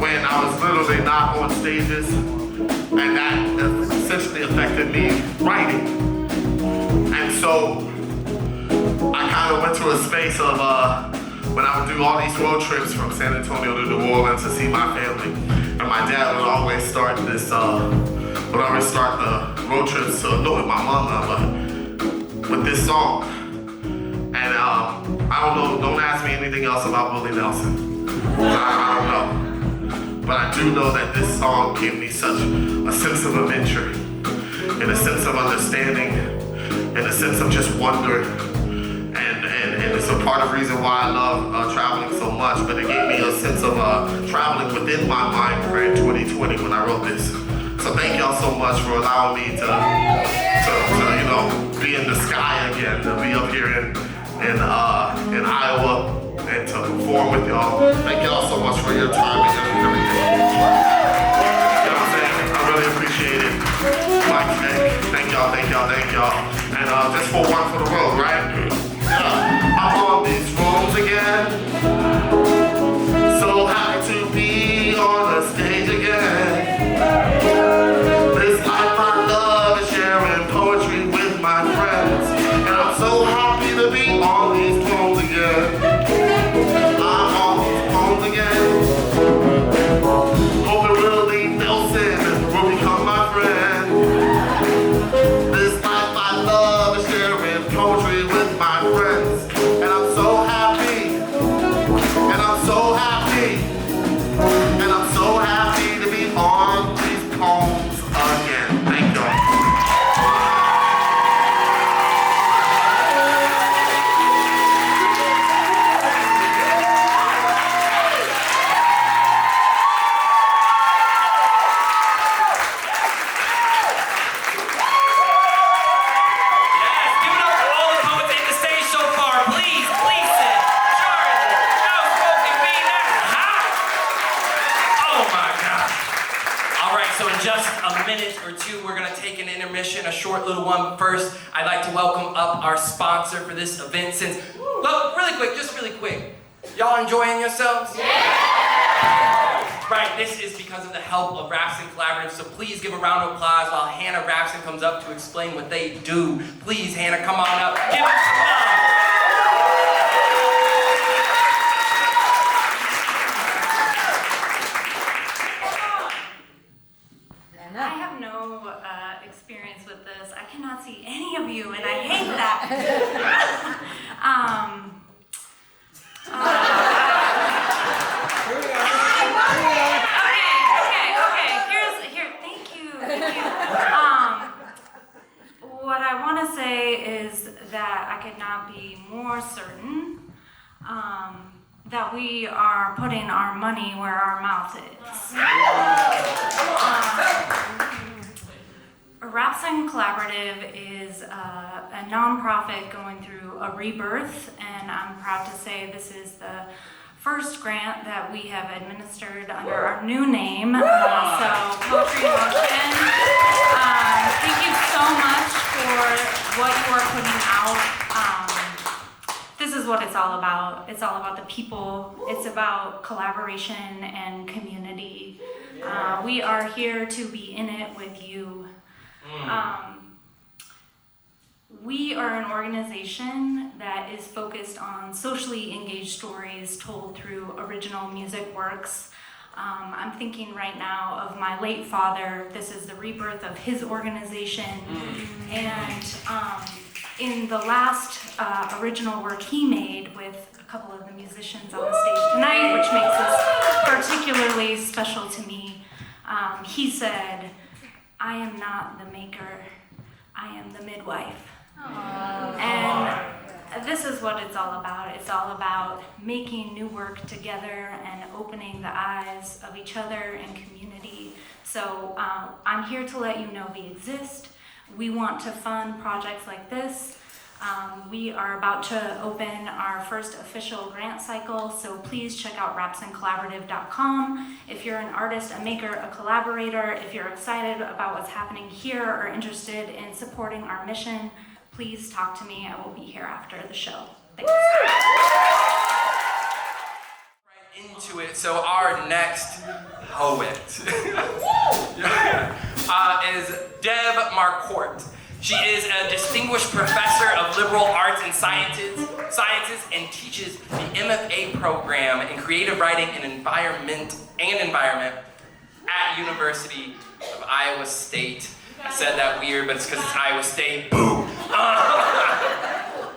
when I was literally not on stages, and that essentially affected me writing. And so I kind of went to a space of when I would do all these road trips from San Antonio to New Orleans to see my family, and my dad would always start the road trips to with my mama with this song. And I don't know, don't ask me anything else about Willie Nelson. I don't know. But I do know that this song gave me such a sense of adventure, and a sense of understanding, and a sense of just wonder. And it's a part of the reason why I love traveling so much, but it gave me a sense of traveling within my mind in 2020 when I wrote this. So thank y'all so much for allowing me to be in the sky again, to be up here in Iowa, and to perform with y'all. Thank y'all so much for your time and everything. You know what I'm saying? I really appreciate it. Thank y'all. And just for one for the road, right? Yeah, I'm on these roads again. So happy to be on the stage again. This life I love is sharing poetry with my friends, and I'm so happy to be on these poems again. I'm on these poems again. Hoping Willie Nelson will become my friend. This life I love is sharing poetry with my friends, and I'm so happy, and I'm so happy, and I'm so happy to be on these poems again. Thank y'all. Yes, give it up for all the poets in the stage so far. Please, Gleason, Jordan, Outspoken, being that hot. Oh my God. All right, so in just a minute or two, we're gonna take an intermission, a short little one. But first, I'd like to welcome up our sponsor for this event. Look, really quick. Y'all enjoying yourselves? Right, this is because of the help of Rapson Collaborative, so please give a round of applause while Hannah Rapson comes up to explain what they do. Please, Hannah, come on up. Give us some love. I have no experience with this. I cannot see any of you, and I hate that. Thank you. What I want to say is that I could not be more certain that we are putting our money where our mouth is. Rapsing Collaborative is a nonprofit going through a rebirth, and I'm proud to say this is the first grant that we have administered under our new name. So, Poetry in Motion. Thank you so much for what you are putting out. This is what it's all about. It's all about the people. It's about collaboration and community. We are here to be in it with you. We are an organization that is focused on socially engaged stories told through original music works. I'm thinking right now of my late father. This is the rebirth of his organization. And in the last original work he made with a couple of the musicians on the stage tonight, which makes this particularly special to me, he said, "I am not the maker, I am the midwife." And this is what it's all about. It's all about making new work together and opening the eyes of each other and community. So I'm here to let you know we exist. We want to fund projects like this. We are about to open our first official grant cycle, so please check out rapsandcollaborative.com. If you're an artist, a maker, a collaborator, if you're excited about what's happening here or interested in supporting our mission, please talk to me. I will be here after the show. Thanks. Right into it. So our next poet is Deb Marquardt. She is a distinguished professor of liberal arts and sciences and teaches the MFA program in creative writing and environment at University of Iowa State. I said that weird, but it's because it's Iowa State. Boo!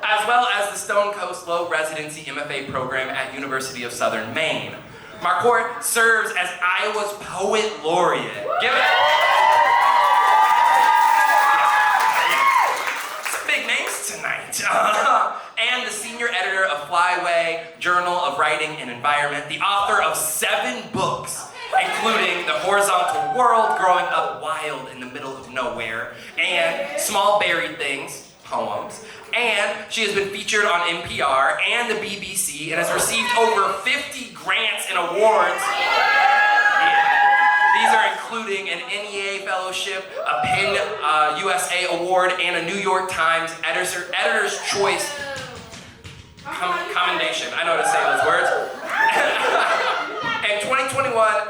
As well as the Stone Coast Low Residency MFA program at University of Southern Maine. Marquardt serves as Iowa's Poet Laureate. Give it. And the senior editor of Flyway, Journal of Writing and Environment, the author of 7 books, including The Horizontal World, Growing Up Wild in the Middle of Nowhere, and Small Buried Things, poems. And she has been featured on NPR and the BBC and has received over 50 grants and awards. These are including an NEA Fellowship, a PEN USA Award, and a New York Times Editor's Choice commendation. I know how to say those words. In 2021,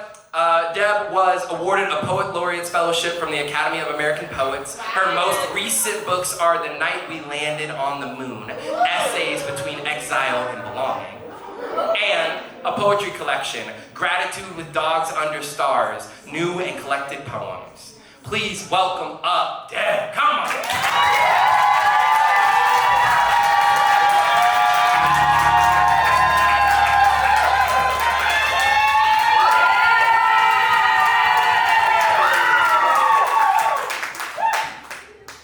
Deb was awarded a Poet Laureate's Fellowship from the Academy of American Poets. Her most recent books are The Night We Landed on the Moon, Essays Between Exile and Belonging, and a poetry collection, Gratitude with Dogs Under Stars, New and Collected Poems. Please welcome up Deb. Come on.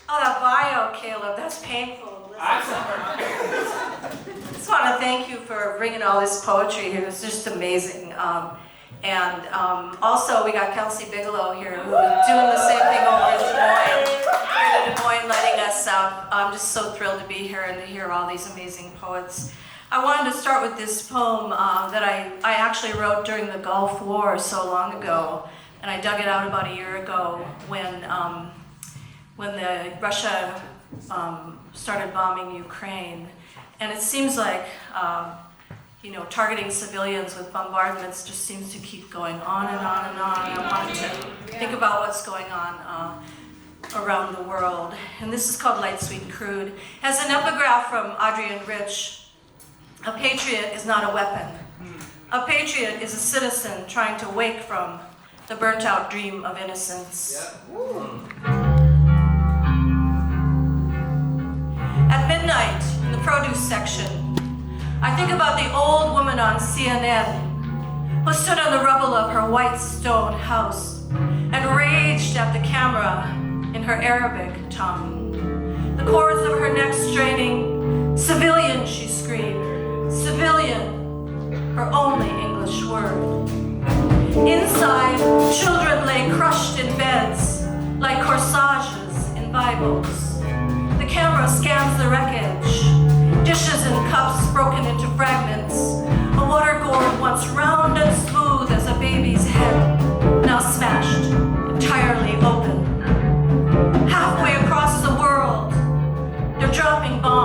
Oh, that bio, Caleb, that's painful. I just want to thank you for bringing all this poetry here. It was just amazing. Also, we got Kelsey Bigelow here who is doing the same thing over in Des Moines, letting us out. I'm just so thrilled to be here and to hear all these amazing poets. I wanted to start with this poem that I actually wrote during the Gulf War so long ago, and I dug it out about a year ago when the Russia started bombing Ukraine. And it seems like, targeting civilians with bombardments just seems to keep going on and on and on. I wanted to think about what's going on around the world. And this is called Light, Sweet, and Crude. It has an epigraph from Adrienne Rich. A patriot is not a weapon. A patriot is a citizen trying to wake from the burnt-out dream of innocence. At midnight, in the produce section, I think about the old woman on CNN who stood on the rubble of her white stone house and raged at the camera in her Arabic tongue. The cords of her neck straining, "Civilian," she screamed, "civilian," her only English word. Inside, children lay crushed in beds like corsages.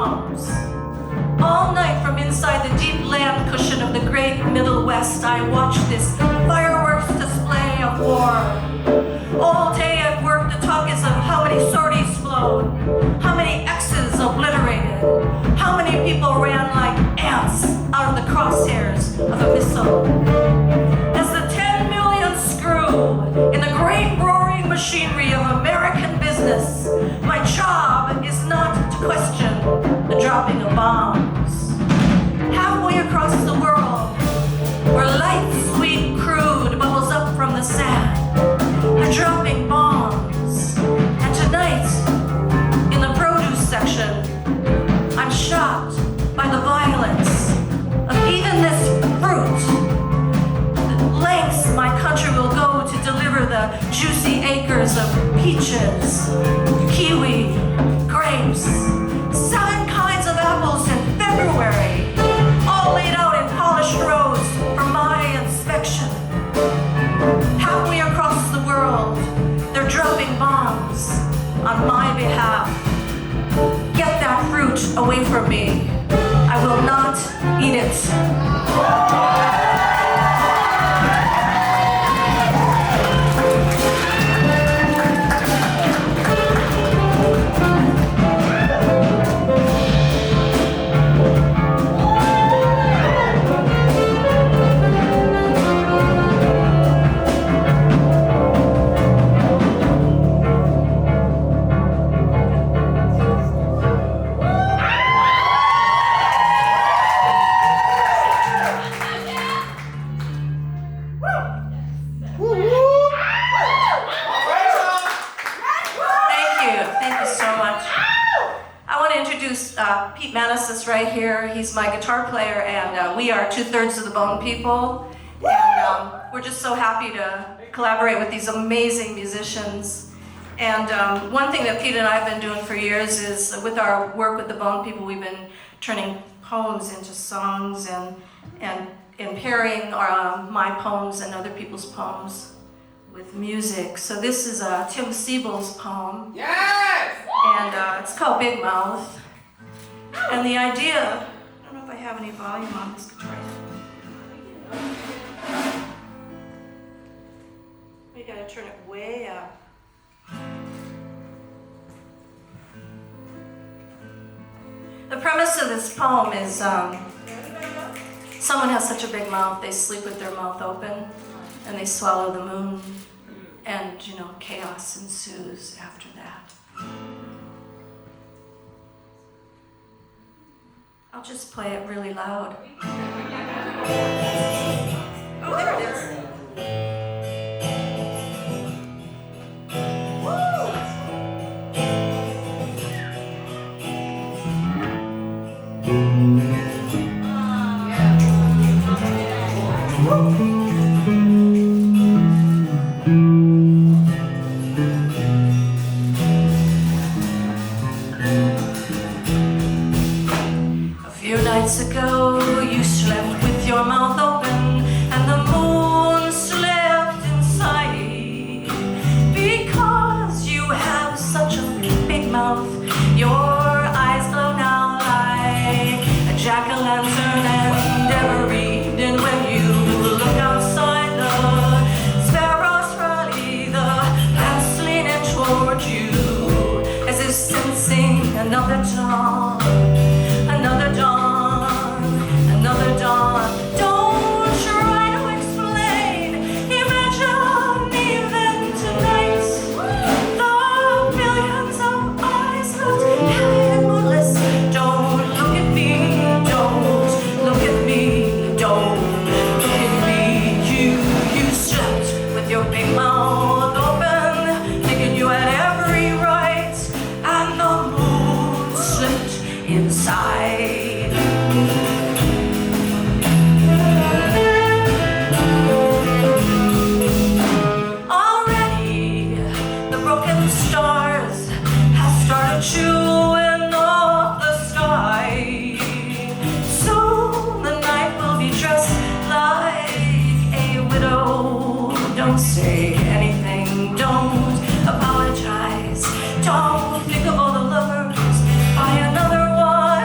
bombs. All night from inside the deep land cushion of the great Middle West, I watched this fireworks display of war. All day at work, the talk is of how many sorties flown, how many X's obliterated, how many people ran like ants out of the crosshairs of a missile. As the 10 million screw in the great roaring machinery of American business, my job is not to question the dropping of bombs. Halfway across the world, where light, sweet crude bubbles up from the sand, they're dropping bombs. And tonight, in the produce section, I'm shocked by the violence of even this fruit. The lengths my country will go to deliver the juicy acres of peaches, kiwi, grapes, 7 kinds of apples in February, all laid out in polished rows for my inspection. Halfway across the world, they're dropping bombs on my behalf. Get that fruit away from me. I will not eat it. Pete Manis is right here. He's my guitar player, and we are 2/3 of the Bone People. And we're just so happy to collaborate with these amazing musicians. And one thing that Pete and I have been doing for years is, with our work with the Bone People, we've been turning poems into songs and pairing my poems and other people's poems with music. So this is Tim Siebel's poem. Yes! And it's called Big Mouth. And the idea, I don't know if I have any volume on this guitar. You gotta turn it way up. The premise of this poem is someone has such a big mouth, they sleep with their mouth open and they swallow the moon, and chaos ensues after that. I'll just play it really loud. Oh, there it is. Nights ago, you slept with your mouth open, and the moon slept inside. Because you have such a big mouth, your eyes glow now like a jack-o'-lantern and every evening when you look outside, the sparrows rally, the plants leaning toward you, as if sensing another dawn, another dawn. Another dawn. Don't try to explain. Imagine even tonight the billions of eyes looked heavy and moonless. Don't look at me. Don't look at me. Don't look at me. You slept with your big mouth open, thinking you had every right, and the moon slipped inside. Chewing off the sky. Soon the night will be dressed like a widow. Don't say anything, don't apologize. Don't think of all the lovers by another one.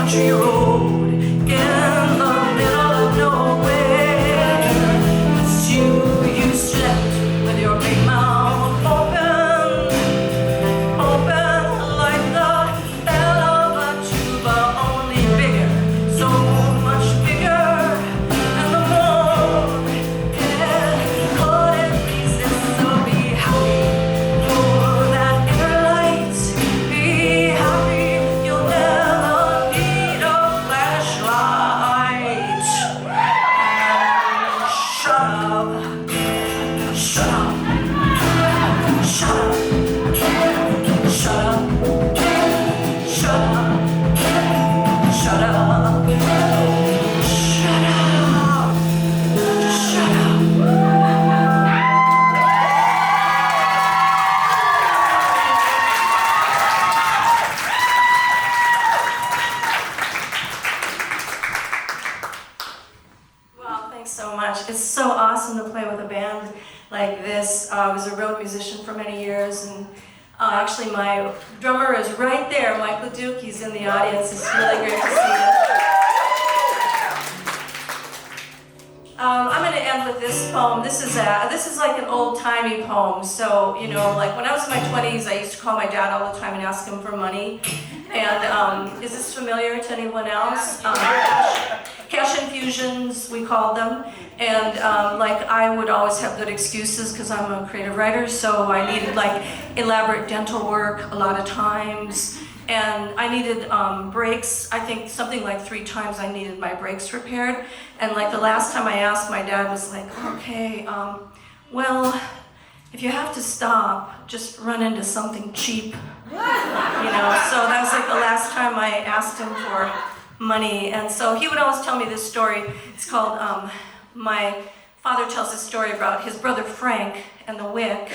country road in the middle of nowhere. 'Cause you slept with your big mouth open, open like the bell of a tuba, only bigger, so much bigger. And the more couldn't resist, so be happy for that inner light. Be happy, you'll never need a flashlight. And shut up, shut up, shut up, shut up, shut up, shut up, shut up, shut up. Well, thanks so much. It's so awesome to play with a band like this. I was a road musician for many years, and actually my drummer is right there, Michael Duke. He's in the audience. It's really great to see you. I'm going to end with this poem. This is like an old-timey poem. So, you know, like when I was in my 20s, I used to call my dad all the time and ask him for money. And is this familiar to anyone else? Cash infusions, we called them. And like I would always have good excuses because I'm a creative writer, so I needed like elaborate dental work a lot of times. And I needed brakes. I think something like 3 times I needed my brakes repaired. And like the last time I asked, my dad was like, okay, well, if you have to stop, just run into something cheap. You know, so that was like the last time I asked him for money. And so he would always tell me this story. It's called, my father tells this story about his brother Frank and the wick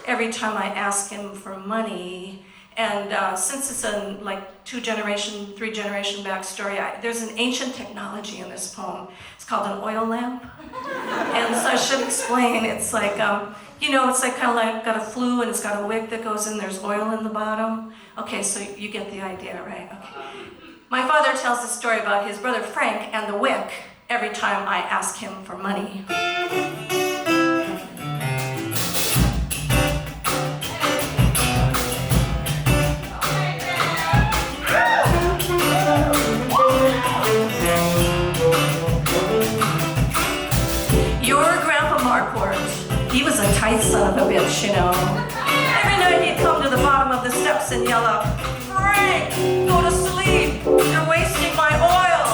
every time I ask him for money. And since it's a like 2-generation, 3-generation backstory, there's an ancient technology in this poem. It's called an oil lamp. And so I should explain, it's like, you know, it's like kind of like got a flue and it's got a wick that goes in, there's oil in the bottom. Okay, so you get the idea, right? Okay. My father tells the story about his brother Frank and the wick every time I ask him for money. He was a tight son of a bitch, you know. Every night he'd come to the bottom of the steps and yell out, Frank, go to sleep, you're wasting my oil.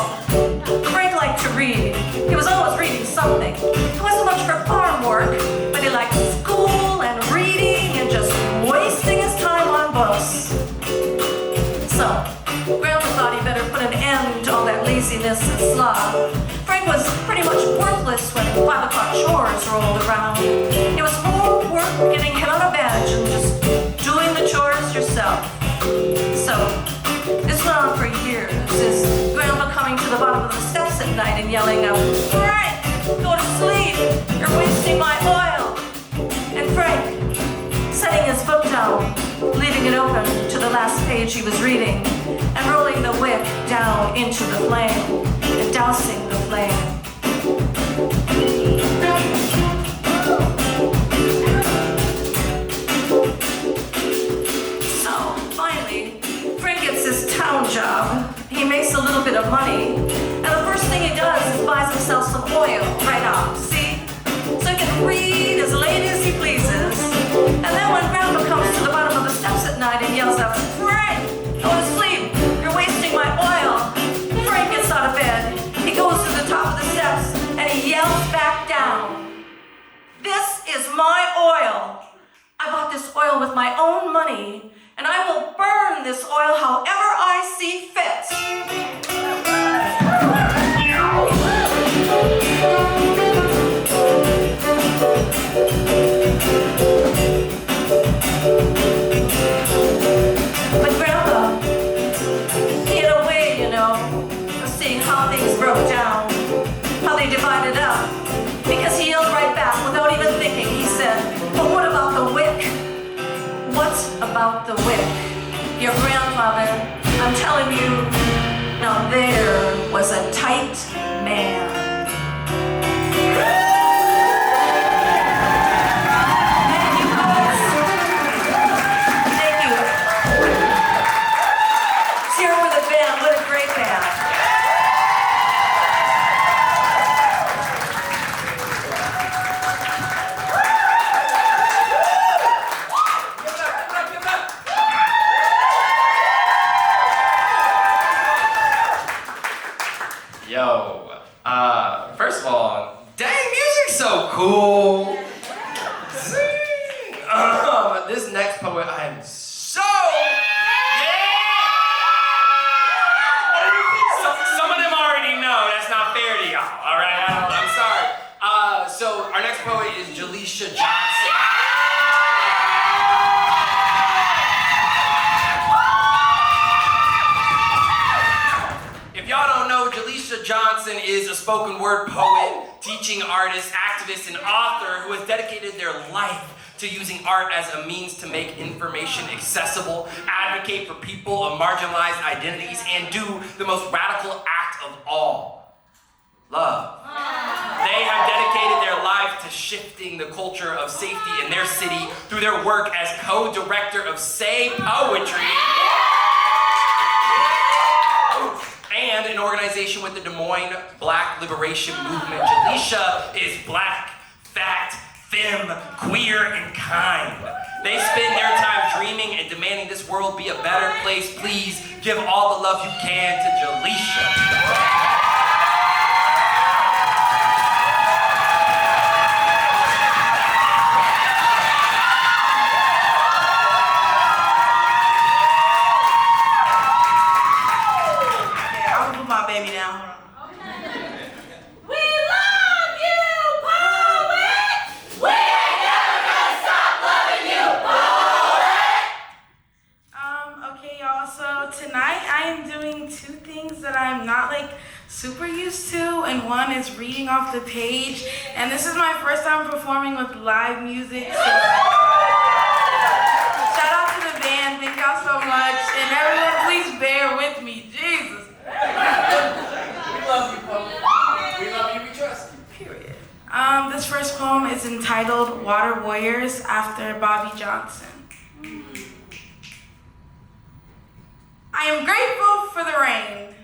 Frank liked to read. He was always reading something. It wasn't much for farm work, but he liked school and reading and just wasting his time on books. So, Grandpa thought he better put an end to all that laziness and sloth. Frank was pretty much worthless when 5 o'clock chores rolled around. It was more work getting hit on a bench and just doing the chores yourself. So, this went on for years. His grandpa coming to the bottom of the steps at night and yelling out, Frank, go to sleep, you're wasting my oil. And Frank, setting his book down, leaving it open to the last page he was reading, and rolling the wick down into the flame, and dousing the flame. So, finally, Frank gets his town job. He makes a little bit of money, and the first thing he does is buys himself some oil right off, see? So he can read as late as he pleases. And then when Grandpa comes to the bottom of the steps at night and yells out, Frank, go to sleep, you're wasting my oil. Frank gets out of bed, he goes to the top of the steps, and he yells back down, this is my oil. I bought this oil with my own money, and I will burn this oil however I see fit. But Grandpa, he had a way, you know, of seeing how things broke down, how they divided up, because he yelled right back without even thinking. He said, but what about the wick? What about the wick? Your grandfather, I'm telling you, no, Yo, first of all, dang, music's so cool. This next poet, I am so some of them already know. That's not fair to y'all. All right, I'm sorry. So our next poet is Jaleisha Johnson. If y'all don't know, Jaleisha Johnson is a spoken word poet, teaching artist, activist, and author who has dedicated their life to using art as a means to make information accessible, advocate for people of marginalized identities, and do the most radical act of all, love. They have dedicated their life to shifting the culture of safety in their city through their work as co-director of Say Poetry, and an organization with the Des Moines Black Liberation Movement. Jaleisha is black, fat, femme, queer, and kind. They spend their time dreaming and demanding this world be a better place. Please give all the love you can to Jaleisha. Baby now. We love you, poet! We ain't never gonna stop loving you, poet! Okay, y'all, so tonight I am doing two things that I'm not like super used to, and one is reading off the page, and this is my first time performing with live music, so shout out to the band, thank y'all so much, and everyone please bear with me, Jesus. We love you, poet. We love you, we trust you. Period. This first poem is entitled Water Warriors after Bobby Johnson. I am grateful for the rain.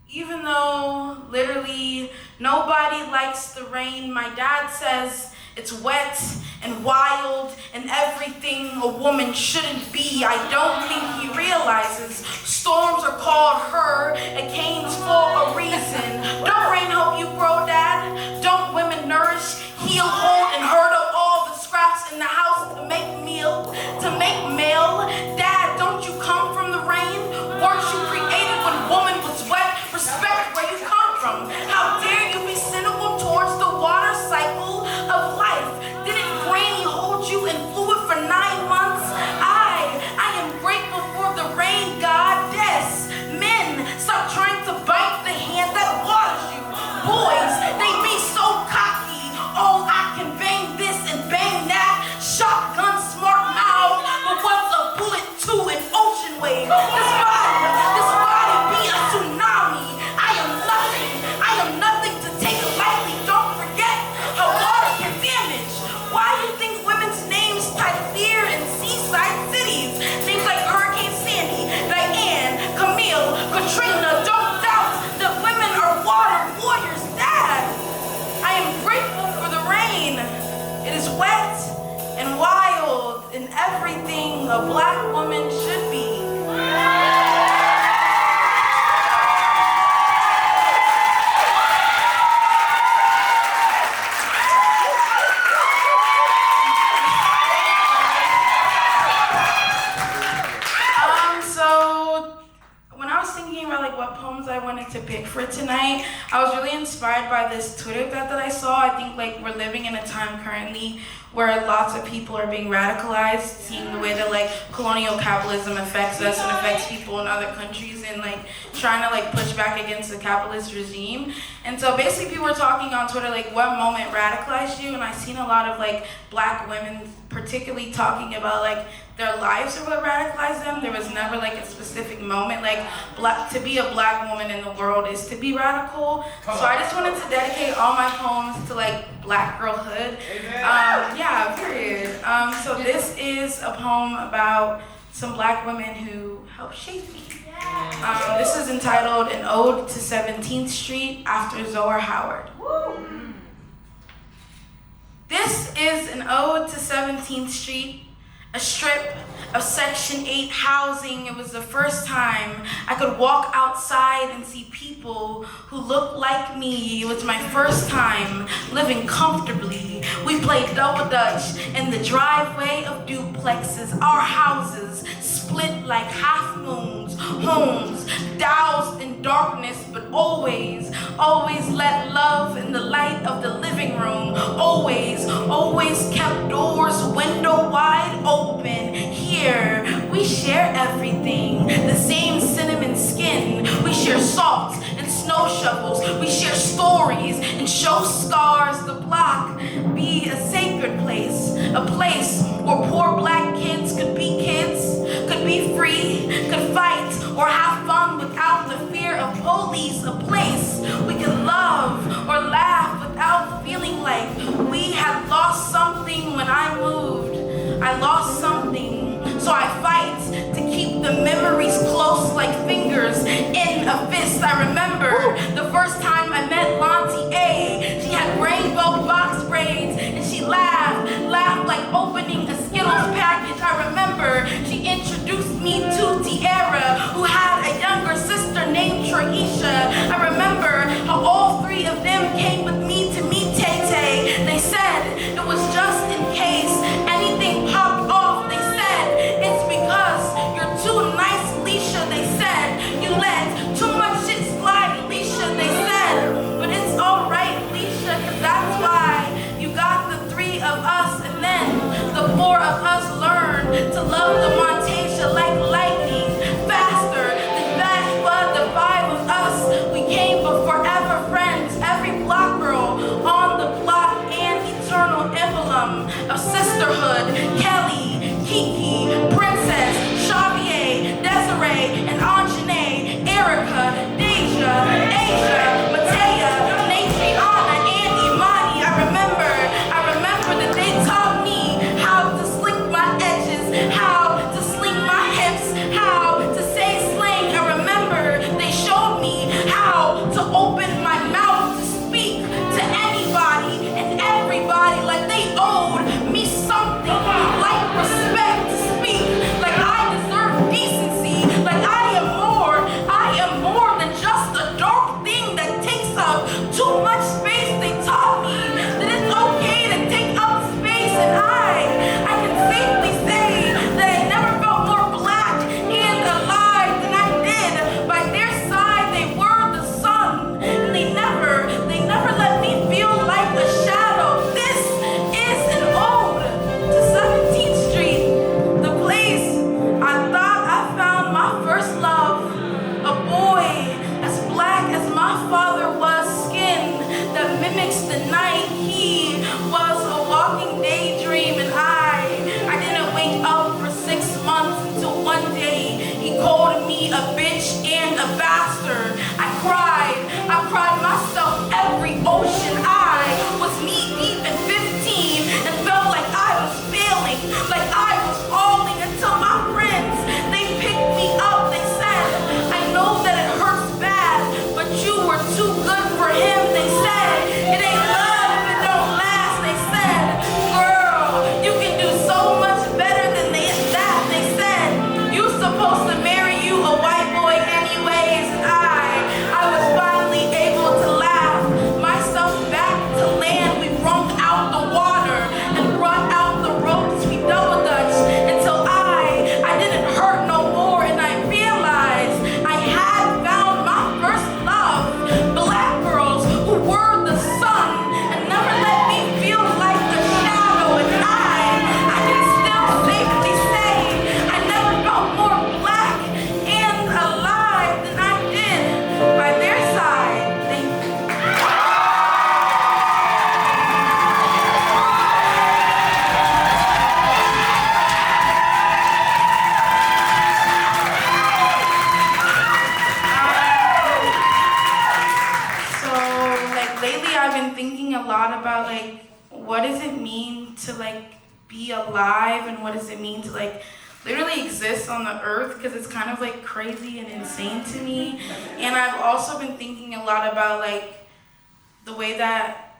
Even though literally nobody likes the rain, my dad says it's wet and wild and everything a woman shouldn't be. I don't think he realizes storms are called hurricanes for a reason. Don't rain help you grow, Dad? Don't women nourish, heal, hold, and hurdle all the scraps in the house to make meal, to make mail? Dad, don't you come from the rain? Weren't you created when woman was wet? Respect where you come from. How dare you be cynical towards the water cycle of life? Didn't Granny hold you in fluid for 9 months? I am grateful for the rain, goddess. Men, stop trying to bite the hand that waters you. Boys, they be so cocky. Oh, I can bang this and bang that. Shotgun, smart mouth, but what's a bullet to an ocean wave? This body be a tsunami. I am nothing to take lightly. Don't forget how water can damage. Why do you think women's names type fear in seaside cities? Names like Hurricane Sandy, Diane, Camille, Katrina. Don't doubt that women are water warriors, Dad. I am grateful for the rain. It is wet and wild and everything a black woman should be. I wanted to pick for tonight, I was really inspired by this Twitter thread that I saw. I think like we're living in a time currently where lots of people are being radicalized, seeing the way that like colonial capitalism affects us and affects people in other countries, and like trying to like push back against the capitalist regime. And so basically people were talking on Twitter like what moment radicalized you, and I seen a lot of like black women particularly talking about like their lives are what radicalized them. There was never like a specific moment. Like to be a black woman in the world is to be radical. So I just wanted to dedicate all my poems to like black girlhood. Yeah, period. So this is a poem about some black women who helped shape me. This is entitled An Ode to 17th Street after Zohar Howard. This is an ode to 17th Street a strip of Section 8 housing. It was the first time I could walk outside and see people who looked like me. It was my first time living comfortably. We played double dutch in the driveway of duplexes, our houses split like half moons, homes doused in darkness, but always let love in the light of the living room. Always kept doors window wide open. Here, we share everything. The same cinnamon skin. We share salt and snow shovels. We share stories and show scars. The block be a sacred place. A place where poor black kids could be free, could fight or have fun without the fear of police. A place we could love or laugh without feeling like we had lost something. When I moved, I lost something. So I fight to keep the memories close like fingers in a fist. I remember the first time I met Lonnie A. She had rainbow box braids and she laughed like opening a Skittles package. I remember she introduced me to Tiara, who had a younger sister named Traisha. I remember how all three of them came with me to meet Tay Tay. They said it was just in case anything popped off. They said it's because you're too nice, Alicia. They said you let too much shit slide, Alicia. They said, but it's alright, Alicia, cause that's why you got the three of us, and then the four of us learned to love the Montasia like lightning, faster than flash flood. The five of us, we came but forever friends. Every block girl on the block, an eternal emblem of sisterhood. Kelly, Kiki, Princess, Xavier, Desiree, and Anjanae, Erica, Deja, Asia, Matea, Natriana, and Imani. I remember that they taught me how to slick my edges, how to sling my hips, how to say slang. I remember they showed me how to open my mouth to speak to anybody and everybody like they owed me something, like respect to speak, like I deserve decency, like I am more than just a dark thing that takes up too much space. They taught me that it's okay to take up space, and I can safely say that I never felt more black and alive than I did. By their side, they were the sun, and they never let me feel like a shadow. This is an ode to 17th Street, the place I thought I found my first love. A boy as black as my father was, skin that mimics the night. He was a walking daydream, and I didn't wake up for 6 months until one day he called me a bitch and a bastard. I cried myself every ocean. I was knee deep in 15 and felt like I was failing, like I was falling, until my friends, they picked me up. They said, I know that it hurts bad, but you were too good for him. They said, it ain't love if it don't last. They said, girl, you can do so much better than that. They said, you're supposed to marry you a white boy anyways. And I was finally able to laugh myself back to land. We wrung out the water and brought out the ropes. We double dutched until I didn't hurt no more, and I realized I had found my first love. Black girls who were the sun and never let me feel like a shadow. And I can still safely say I never felt more black and alive than I did by their side. Thank you. So, like, lately I've been thinking a lot about, like, what does it mean to, like, be alive, and what does it mean to, like, literally exist on the earth, because it's kind of, like, crazy and insane to me. And I've also been thinking a lot about, like, the way that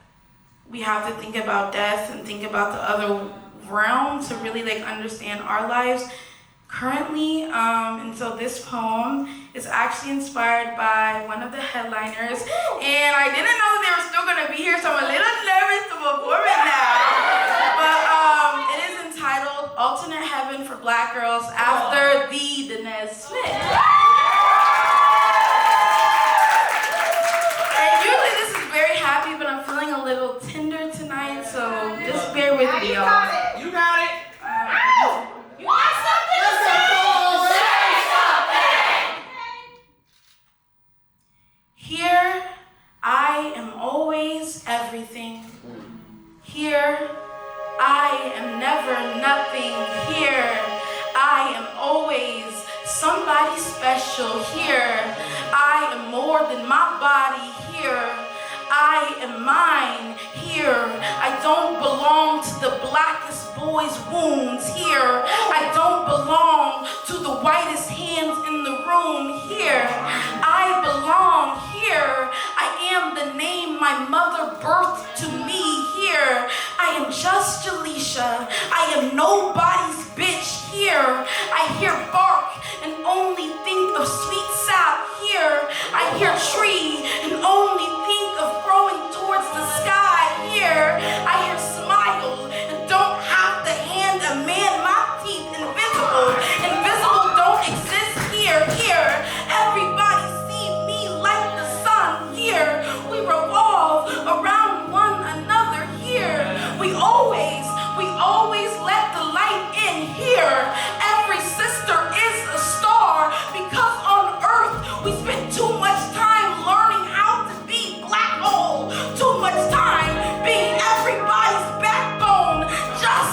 we have to think about death and think about the other realm to really like understand our lives currently. And so this poem is actually inspired by one of the headliners, and I didn't know that they were still gonna be here, so I'm a little nervous to perform it now. But it is entitled Alternate Heaven for Black Girls after the Danez Smith. And usually this is very happy, but I'm feeling a little tender tonight, so just bear with me, y'all. You got it. You got something to say? Say something! Here, I am always everything. Here, I am never nothing. Here, I am always somebody special. Here, I am more than my body. Here, I am mine. Here, I don't belong to the blackest boy's wounds. Here, I don't belong to the whitest hands in the room. Here, I belong. Here, I am the name my mother birthed to me. Here, I am just Jaleisha. I am nobody's bitch. Here, I hear bark and only think of sweet sap. Here, I hear tree and only think of growing towards the sky. Here, I hear smile and don't have to hand a man my teeth. Invisible, invisible don't exist here. Here, everybody see me like the sun. Here, we revolve around one another. Here, we always let the light in. Here, every sister is a star because on earth we spend too much time learning how to be black hole. Too much time being everybody's backbone. Just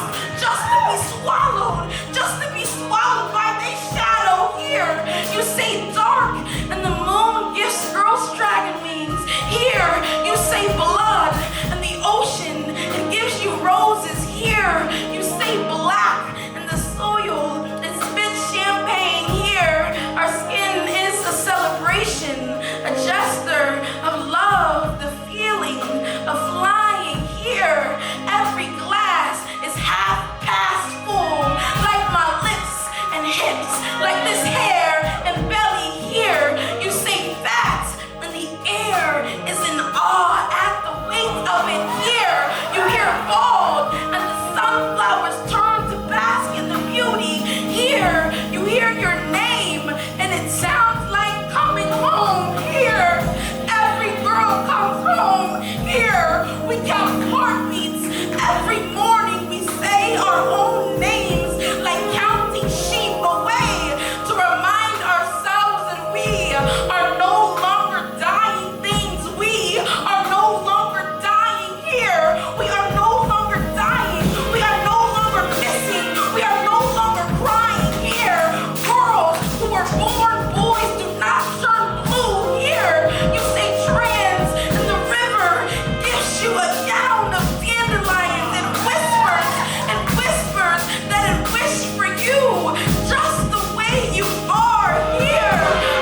to be swallowed. Just to be swallowed by their shadow. Here, you say dark and the moon gives girls dragon wings. Here, you say blood and the ocean it gives you roses. Here, you say black and the soil it spits champagne. Here, our skin is a celebration, a gesture of love, the feeling of flying. Here, every glass is half past full, like my lips and hips, like this hair and belly. Here, you say fat and the air is in awe at the weight of it. Here, you hear bald and the sunflowers turn to bask in the beauty. Here, you hear your name and it sounds like coming home. Here, every girl comes home. Here, we count heartbeats. Every morning we say our own names, like counting sheep away to remind ourselves that we are no longer dying things. We are no longer dying. Here, we are no longer dying. We are no longer missing. We are no longer crying. Here, girls who were born boys do not turn blue. Here, you say trans and the river gives you a gown of dandelions and whispers that it wish for you just the way you are. Here,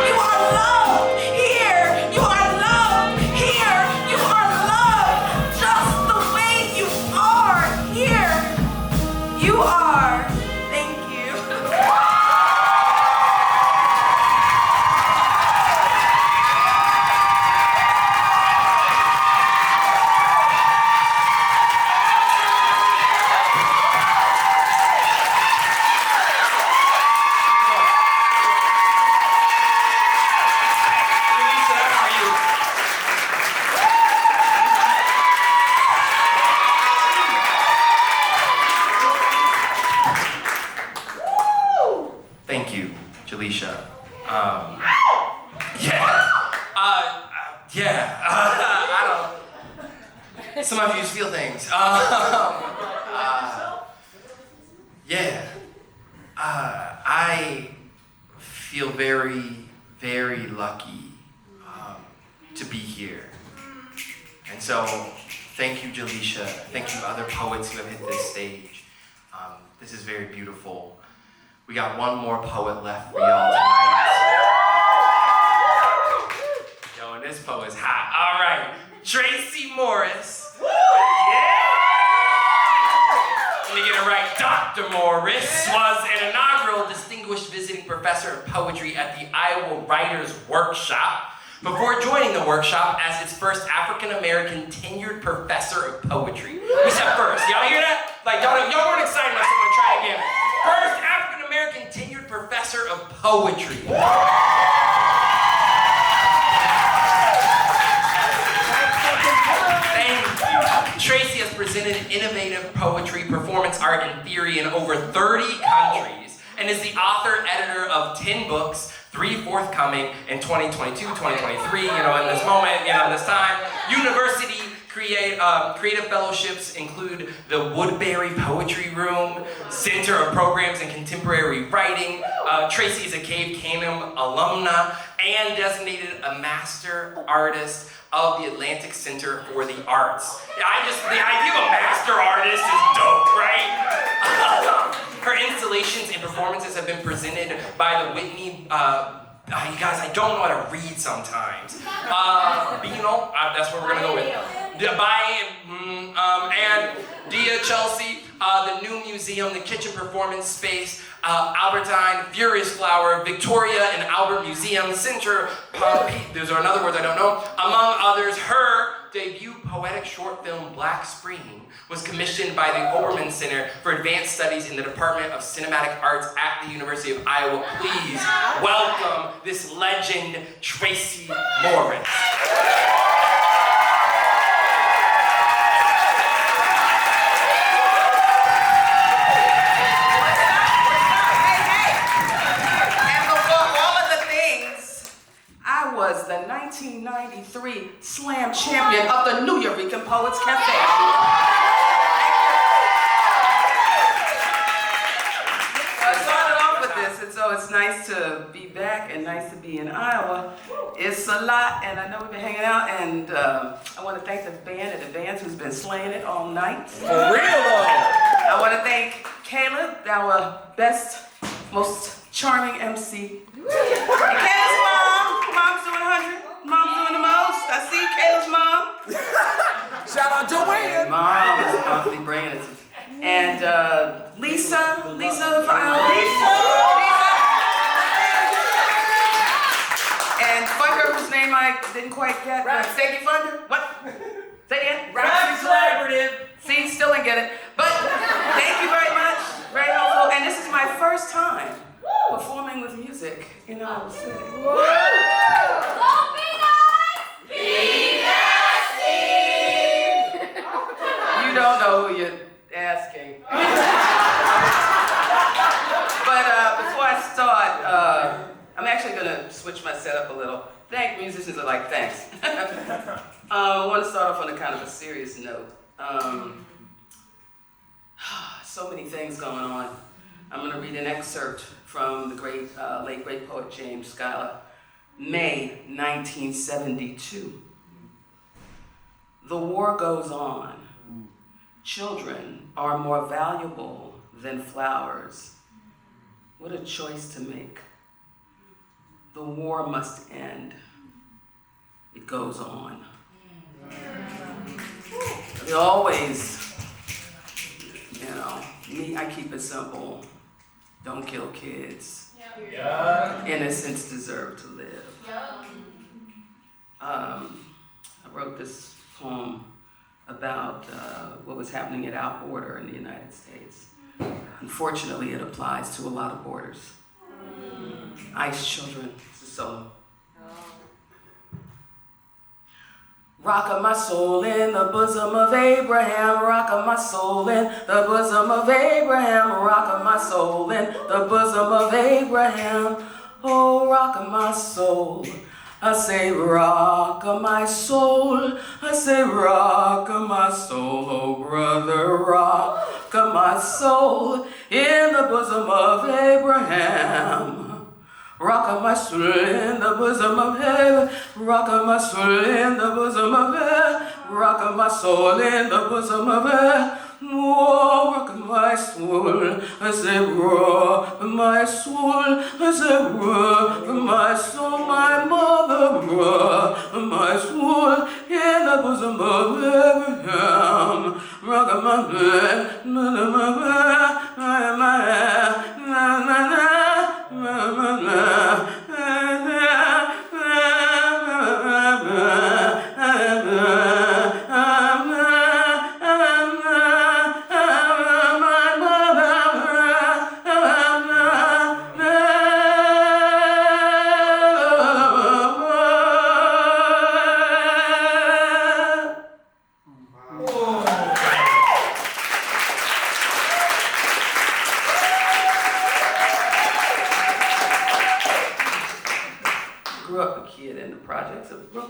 you are loved. Here, you are loved. Here, you are loved just the way you are. Here, you are. Thank you. Jaleisha, that's for you. Thank you, Jaleisha. I don't. Some of you feel things. I feel very, very lucky to be here. And so, thank you, Jaleisha. Thank you, other poets who have hit this stage. This is very beautiful. We got one more poet left for y'all tonight. Yo, and this poet's hot. All right, Tracy Morris. Yeah! Let me get it right. Dr. Morris was an inaugural distinguished visiting professor of poetry at the Iowa Writers Workshop before joining the workshop as its first African-American tenured professor of poetry. We said first. Y'all hear that? Like, y'all weren't excited enough, so I'm gonna try again. First African-American tenured professor of poetry. Tracy has presented innovative poetry, performance art, and theory in over 30 countries, and is the author, editor of 10 books, 3 forthcoming in 2022, 2023, in this moment, this time. University creative fellowships include the Woodbury Poetry Room, Center of Programs in Contemporary Writing. Tracy is a Cave Canem alumna and designated a Master Artist of the Atlantic Center for the Arts. The idea of a master artist is dope, right? Her installations and performances have been presented by the Whitney, you guys, I don't know how to read sometimes. Beano, that's what we're gonna go with. And Dia Chelsea, the new museum, the kitchen performance space, Albertine, Furious Flower, Victoria and Albert Museum, Center, those are another words I don't know. Among others, her debut poetic short film, Black Spring, was commissioned by the Obermann Center for Advanced Studies in the Department of Cinematic Arts at the University of Iowa. Please welcome this legend, Tracy Morris. Was the 1993 Slam champion of the New Eureka Poets Cafe. I started off with this, and so it's nice to be back and nice to be in Iowa. It's a lot, and I know we've been hanging out, and I want to thank the band in advance who's been slaying it all night. For real though. I want to thank Caleb, our best, most charming MC. And Caleb's mom. Mom's doing 100. Mom's doing the most. I see Caleb's mom. Shout out Joanne. Mom is constantly bringing it. And Lisa from Lisa. And Funder, whose name I didn't quite get. Sadie Funder? What? Say it again? Rap Collaborative. See, still didn't get it. But thank you very much. Very helpful. And this is my first time performing with music in Iowa City. Don't be nice! Be nasty! You don't know who you're asking. But before I start, I'm actually going to switch my setup a little. Thank musicians are like, thanks. I want to start off on a kind of a serious note. So many things going on. I'm going to read an excerpt from the late great poet James Schuyler, May 1972. The war goes on. Children are more valuable than flowers. What a choice to make. The war must end. It goes on. They always, me, I keep it simple. Don't kill kids. Yeah. Innocents deserve to live. I wrote this poem about what was happening at our border in the United States. Unfortunately, it applies to a lot of borders. ICE children, it's a solo. Rock of my soul in the bosom of Abraham, rock of my soul in the bosom of Abraham, rock of my soul in the bosom of Abraham. Oh, rock of my soul, I say rock of my soul, I say rock of my soul, oh brother, rock of my soul in the bosom of Abraham. Rock of my soul in the bosom of heaven, rock of my soul in the bosom of heaven, rock of my soul in the bosom of heaven. Oh, rock of my soul, I say rock of my soul, I say rock of my soul, my mother, rock of my soul in the bosom of Abraham. Rock of my soul,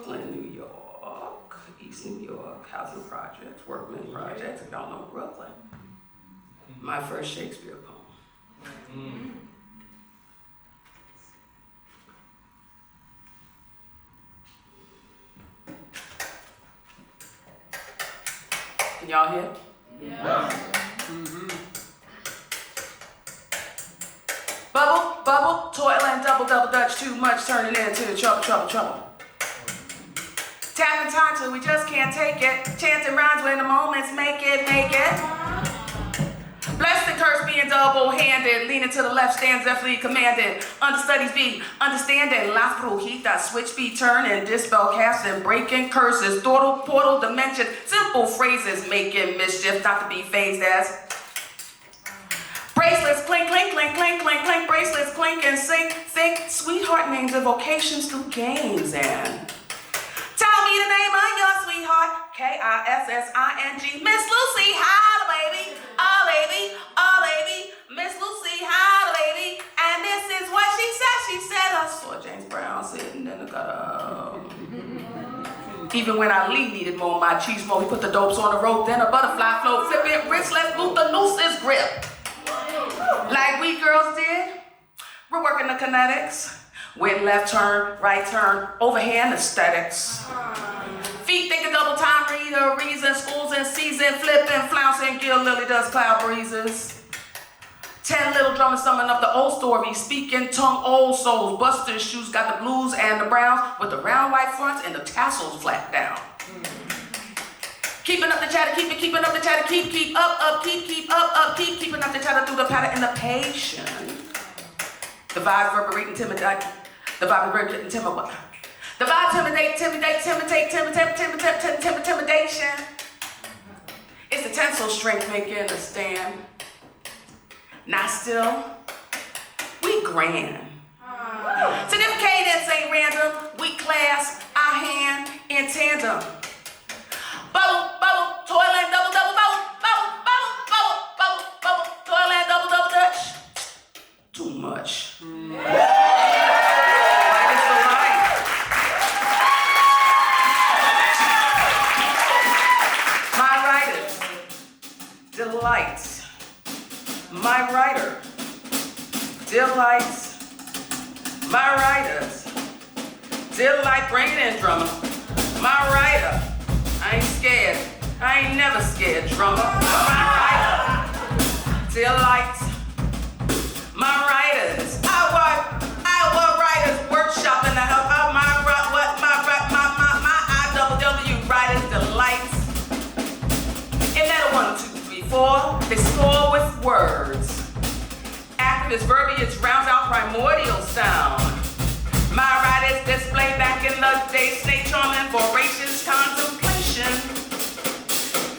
Brooklyn, New York, East New York, housing projects, workman projects. If y'all know Brooklyn. My first Shakespeare poem. Can y'all hear? Yeah. Bubble, bubble, toiling, double, double dutch, too much turning into trouble, trouble, trouble. Tapping time till we just can't take it. Chanting rhymes when the moments make it, make it. Blessed and cursed being double-handed. Leaning to the left, stands deftly commanded. Understudies be understanding. Las brujitas, switch be turning. Dispel casting, breaking curses. Portal dimension. Simple phrases making mischief, not to be phased as. Bracelets clink, clink, clink, clink, clink, clink. Bracelets clink and sink, think. Sweetheart names evocations through games and. Tell me the name of your sweetheart. Kissing. Miss Lucy, holla, baby. Oh, baby. Oh, baby. Miss Lucy, holla, baby. And this is what she said. She said, I saw James Brown sitting in the gutter. Even when Ali needed more machismo, he put the dopes on the rope, then a butterfly float, flip it, wristless, loop the nooses grip. Like we girls did, we're working the kinetics. With left turn, right turn, overhand aesthetics. Feet think a double time reader, reason, schools in season, flipping, flouncing, Gil Lily does cloud breezes. 10 little drummers summing up the old story, speaking tongue old souls, Buster's shoes got the blues and the browns, with the round white fronts and the tassels flat down. Keeping up the chatter, keeping up the chatter, keep up, keep up, keeping up the chatter through the pattern and the patient. The vibe reverberating intimidate. The vibe reverberating intimidate. The vibe intimidation. It's the tensile strength making a stand. Not still, we grand. Significant cadence ain't random. We clasp our hand in tandem. Bubble, bubble, toilet, double, double, bubble, bubble, bubble, bubble, bubble, bubble, toilet, double, double, dutch. Too much. Light is the light. My writers delights. My writer delights. My writers delight bringing in drummer. My writer, I ain't scared. I ain't never scared, drummer. My writer delights. My writers, our writers workshop in the help of my IWW writers delights. In letter 1, 2, 3, 4, they score with words. Activist verbiage rounds out primordial sound. My writers display back in the day, snake charming, voracious contemplation.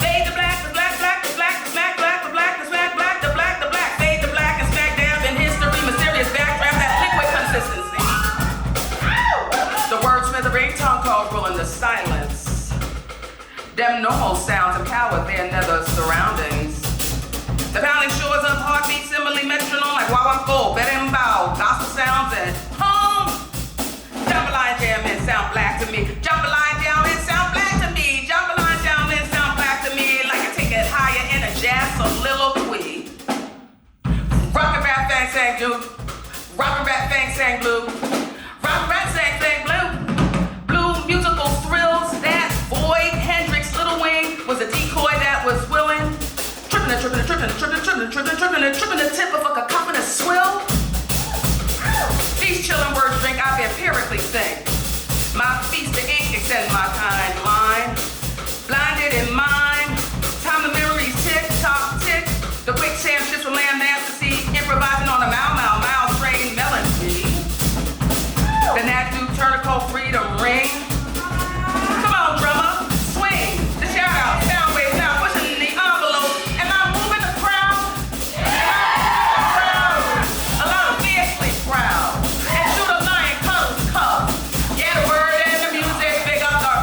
Fade the black, the black, black, the black, the smack, black, the black, the smack, black, the black, the black. Fade the black and smack dab in history, mysterious backdraft, that liquid consistency. The wordsmith, the ringtone called ruling the silence. Them normal sounds empower their nether surroundings. The pounding shores of heartbeat, simile metronome like wah-wah-go, bedding bow, gospel sounds and home. Jambalaya jam and sound black to me. Jambalaya down and sound black to me. Jambalaya down and sound black to me. Like I take it higher in a jazz soliloquy. Rockin' rap bang sang blue. Rockin' rap bang sang blue. Rockin' rap sang blue. Blue musical thrills that void. Hendrix Little Wing was a decoy that was willing. Trippin' the tip of a cacophonous swill. These chillin' words drink, I've empirically think. My feast to ink extend my kind line. Blinded in mind, time the memories tick, tock, tick. The quicksand shifts from land mass to sea, improvising on a mile train melody. The Nat Duke Turnico freedom ring. Come on, drummer, swing. The shout out, sound waves now pushing the envelope. Am I moving the crowd? A lot of fiercely proud. And shoot a lion cuddles cup. Yeah, the word and the music, big up our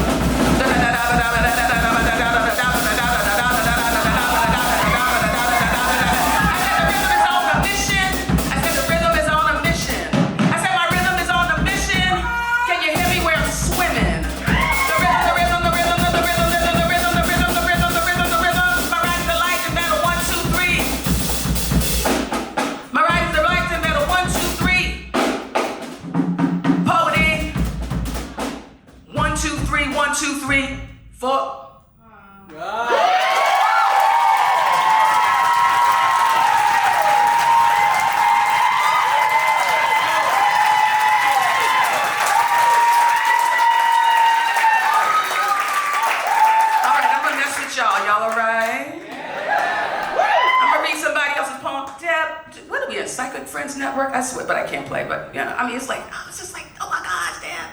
Psychic Friends Network, I swear, but I can't play, but yeah, I mean, it's just like, oh my gosh, damn.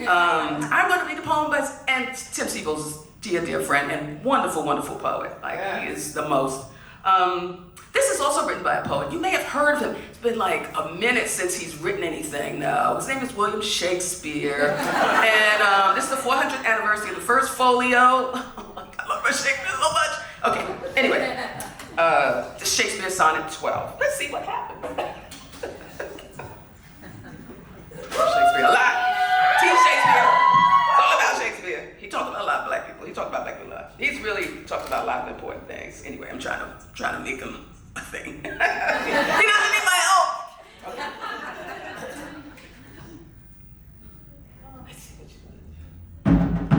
I'm gonna read the poem, and Tim Siegel's dear friend and wonderful, wonderful poet. He is the most. This is also written by a poet. You may have heard of him. It's been like a minute since he's written anything now. His name is William Shakespeare. And this is the 400th anniversary of the first folio. Oh my God, I love Shakespeare so much. Okay, anyway. The Shakespeare Sonnet 12. Let's see what happens. Shakespeare a lot. Team Shakespeare. It's all about Shakespeare. He talked about a lot of black people. He talked about black people a lot. He's really talked about a lot of important things. Anyway, I'm trying to make him a thing. He doesn't need my help. Okay. Let's see what you want to do.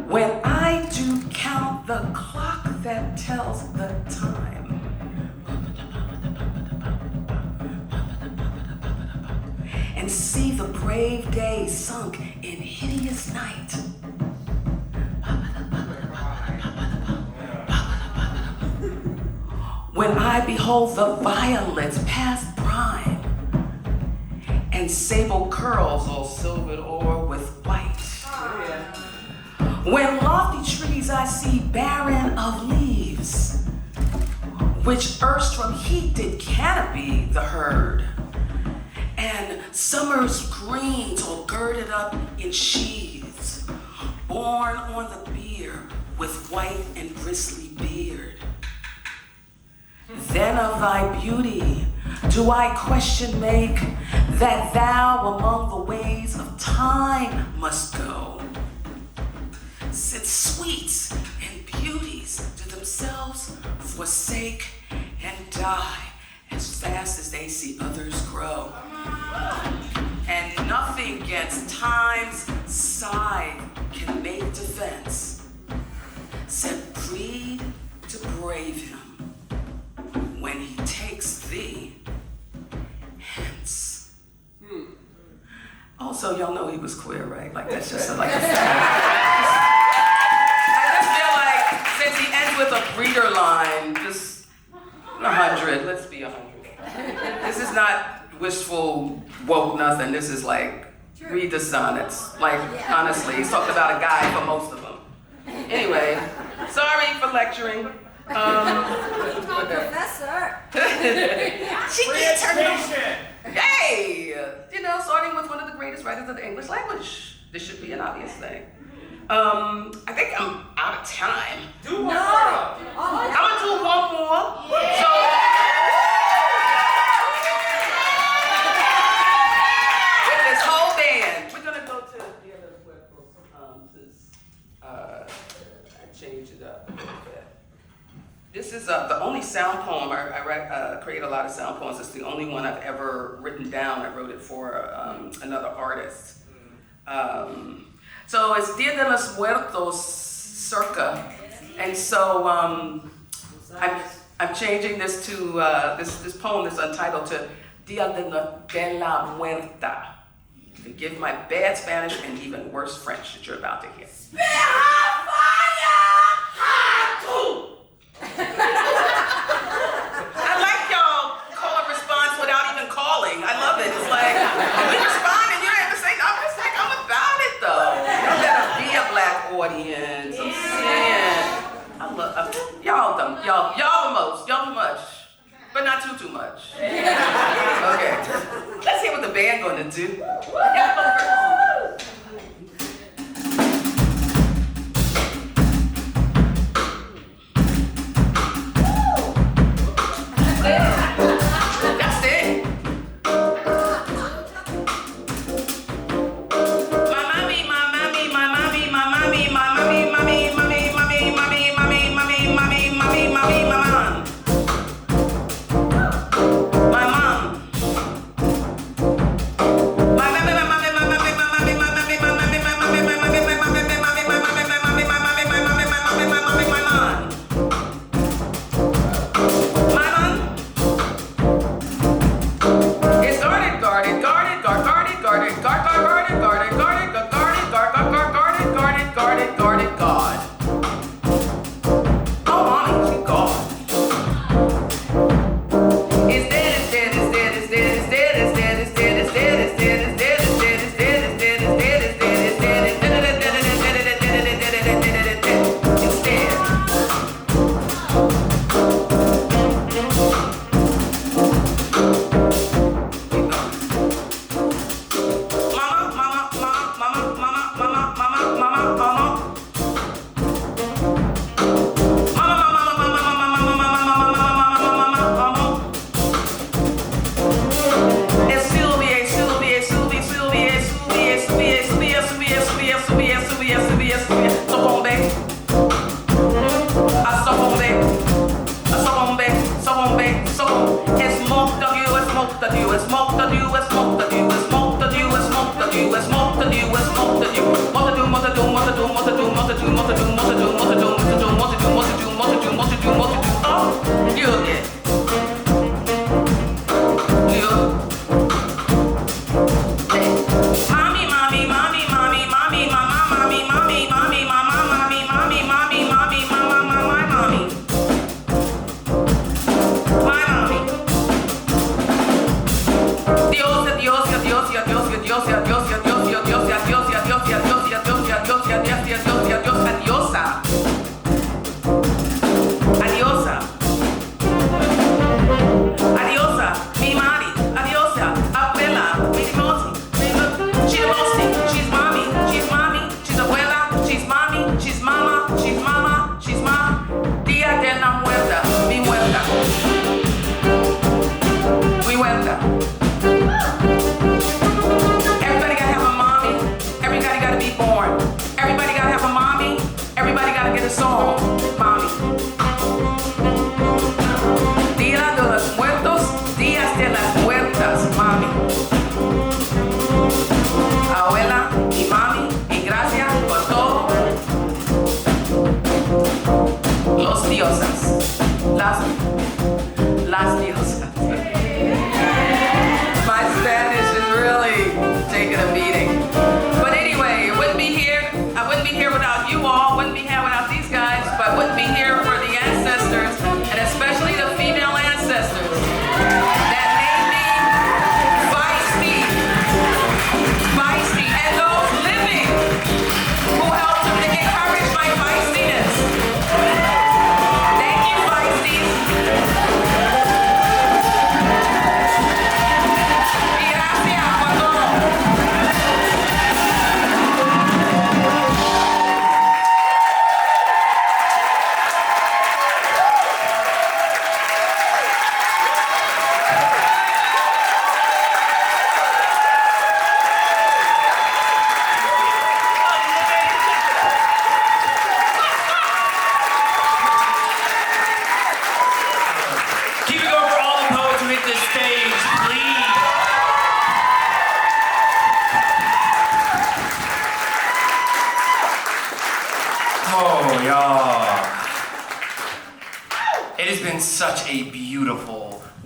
When I do count the clock that tells the time, and see the brave day sunk in hideous night, when I behold the violets past prime, and sable curls all silvered o'er with white, when lofty trees I see barren of leaves, which erst from heat did canopy the herd, and summer's greens all girded up in sheaths, borne on the bier with white and bristly beard. Then of thy beauty do I question make, that thou among the ways of time must go, since sweets and beauties to themselves forsake and die as fast as they see others grow. And nothing against time's side can make defense, except breed to brave him when he takes thee hence. Also, y'all know he was queer, right? Like, that's just like a fact. Since he ends with a breeder line, just 100, let's be 100. This is not wishful, woke nothing. This is like, read the sonnets. Like, honestly, he's talked about a guy for most of them. Anyway, sorry for lecturing. Professor. She gets her. Hey! Starting with one of the greatest writers of the English language. This should be an obvious thing. I think I'm out of time. Do one more. I'm gonna do one more. Yeah. So, with this whole band, we're gonna go to the other webbook, since I changed it up a little bit. This is the only sound poem. I create a lot of sound poems. It's the only one I've ever written down. I wrote it for another artist. So it's Dia de los Muertos circa, and so I'm changing this to this poem that's untitled to Dia de la Muerta. You can give my bad Spanish and even worse French that you're about to hear. I like y'all call a response without even calling. I love it. It's like, we respond and you don't have to say, I'm just like, I'm about it though. You gotta be a black audience. I'm saying. I love, y'all the most, y'all too much. But not too much. Okay. Let's hear what the band gonna do. Y'all go first. That's it.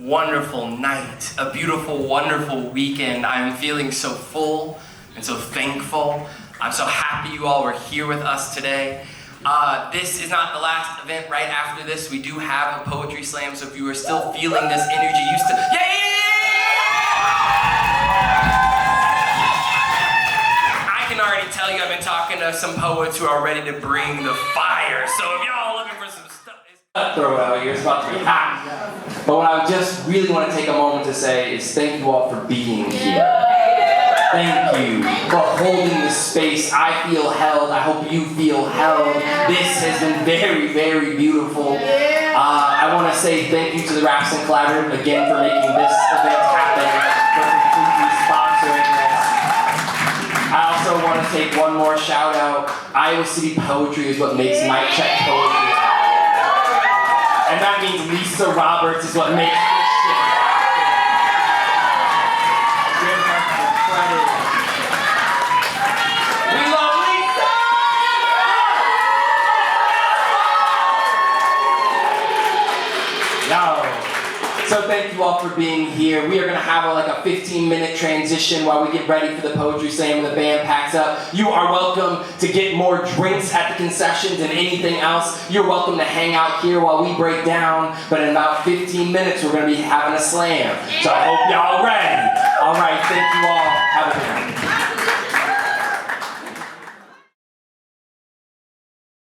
wonderful night, a beautiful, wonderful weekend. I am feeling so full and so thankful. I'm so happy you all were here with us today. This is not the last event. Right after this, we do have a poetry slam, so if you are still feeling this energy, you still, I can already tell you I've been talking to some poets who are ready to bring the fire. So if y'all looking for some stuff, Throw it out here, it's about to be hot. But what I just really want to take a moment to say is thank you all for being here. Thank you for holding this space. I feel held. I hope you feel held. This has been very, very beautiful. I want to say thank you to the Rhapsody Collaborative again for making this event happen, for completely sponsoring this. I also want to take one more shout out. Iowa City Poetry is what makes Mic Check Poetry happen. And that means Lisa Roberts is what makes this shit happen. Give her some credit. We love Lisa! Yo. So thank you all for being here. We are going to have like a 15-minute transition while we get ready for the poetry slam and the band packs up. You are welcome to get more drinks at the concessions and anything else. You're welcome to hang out here while we break down. But in about 15 minutes, we're going to be having a slam. So I hope y'all ready. All right, thank you all. Have a good night.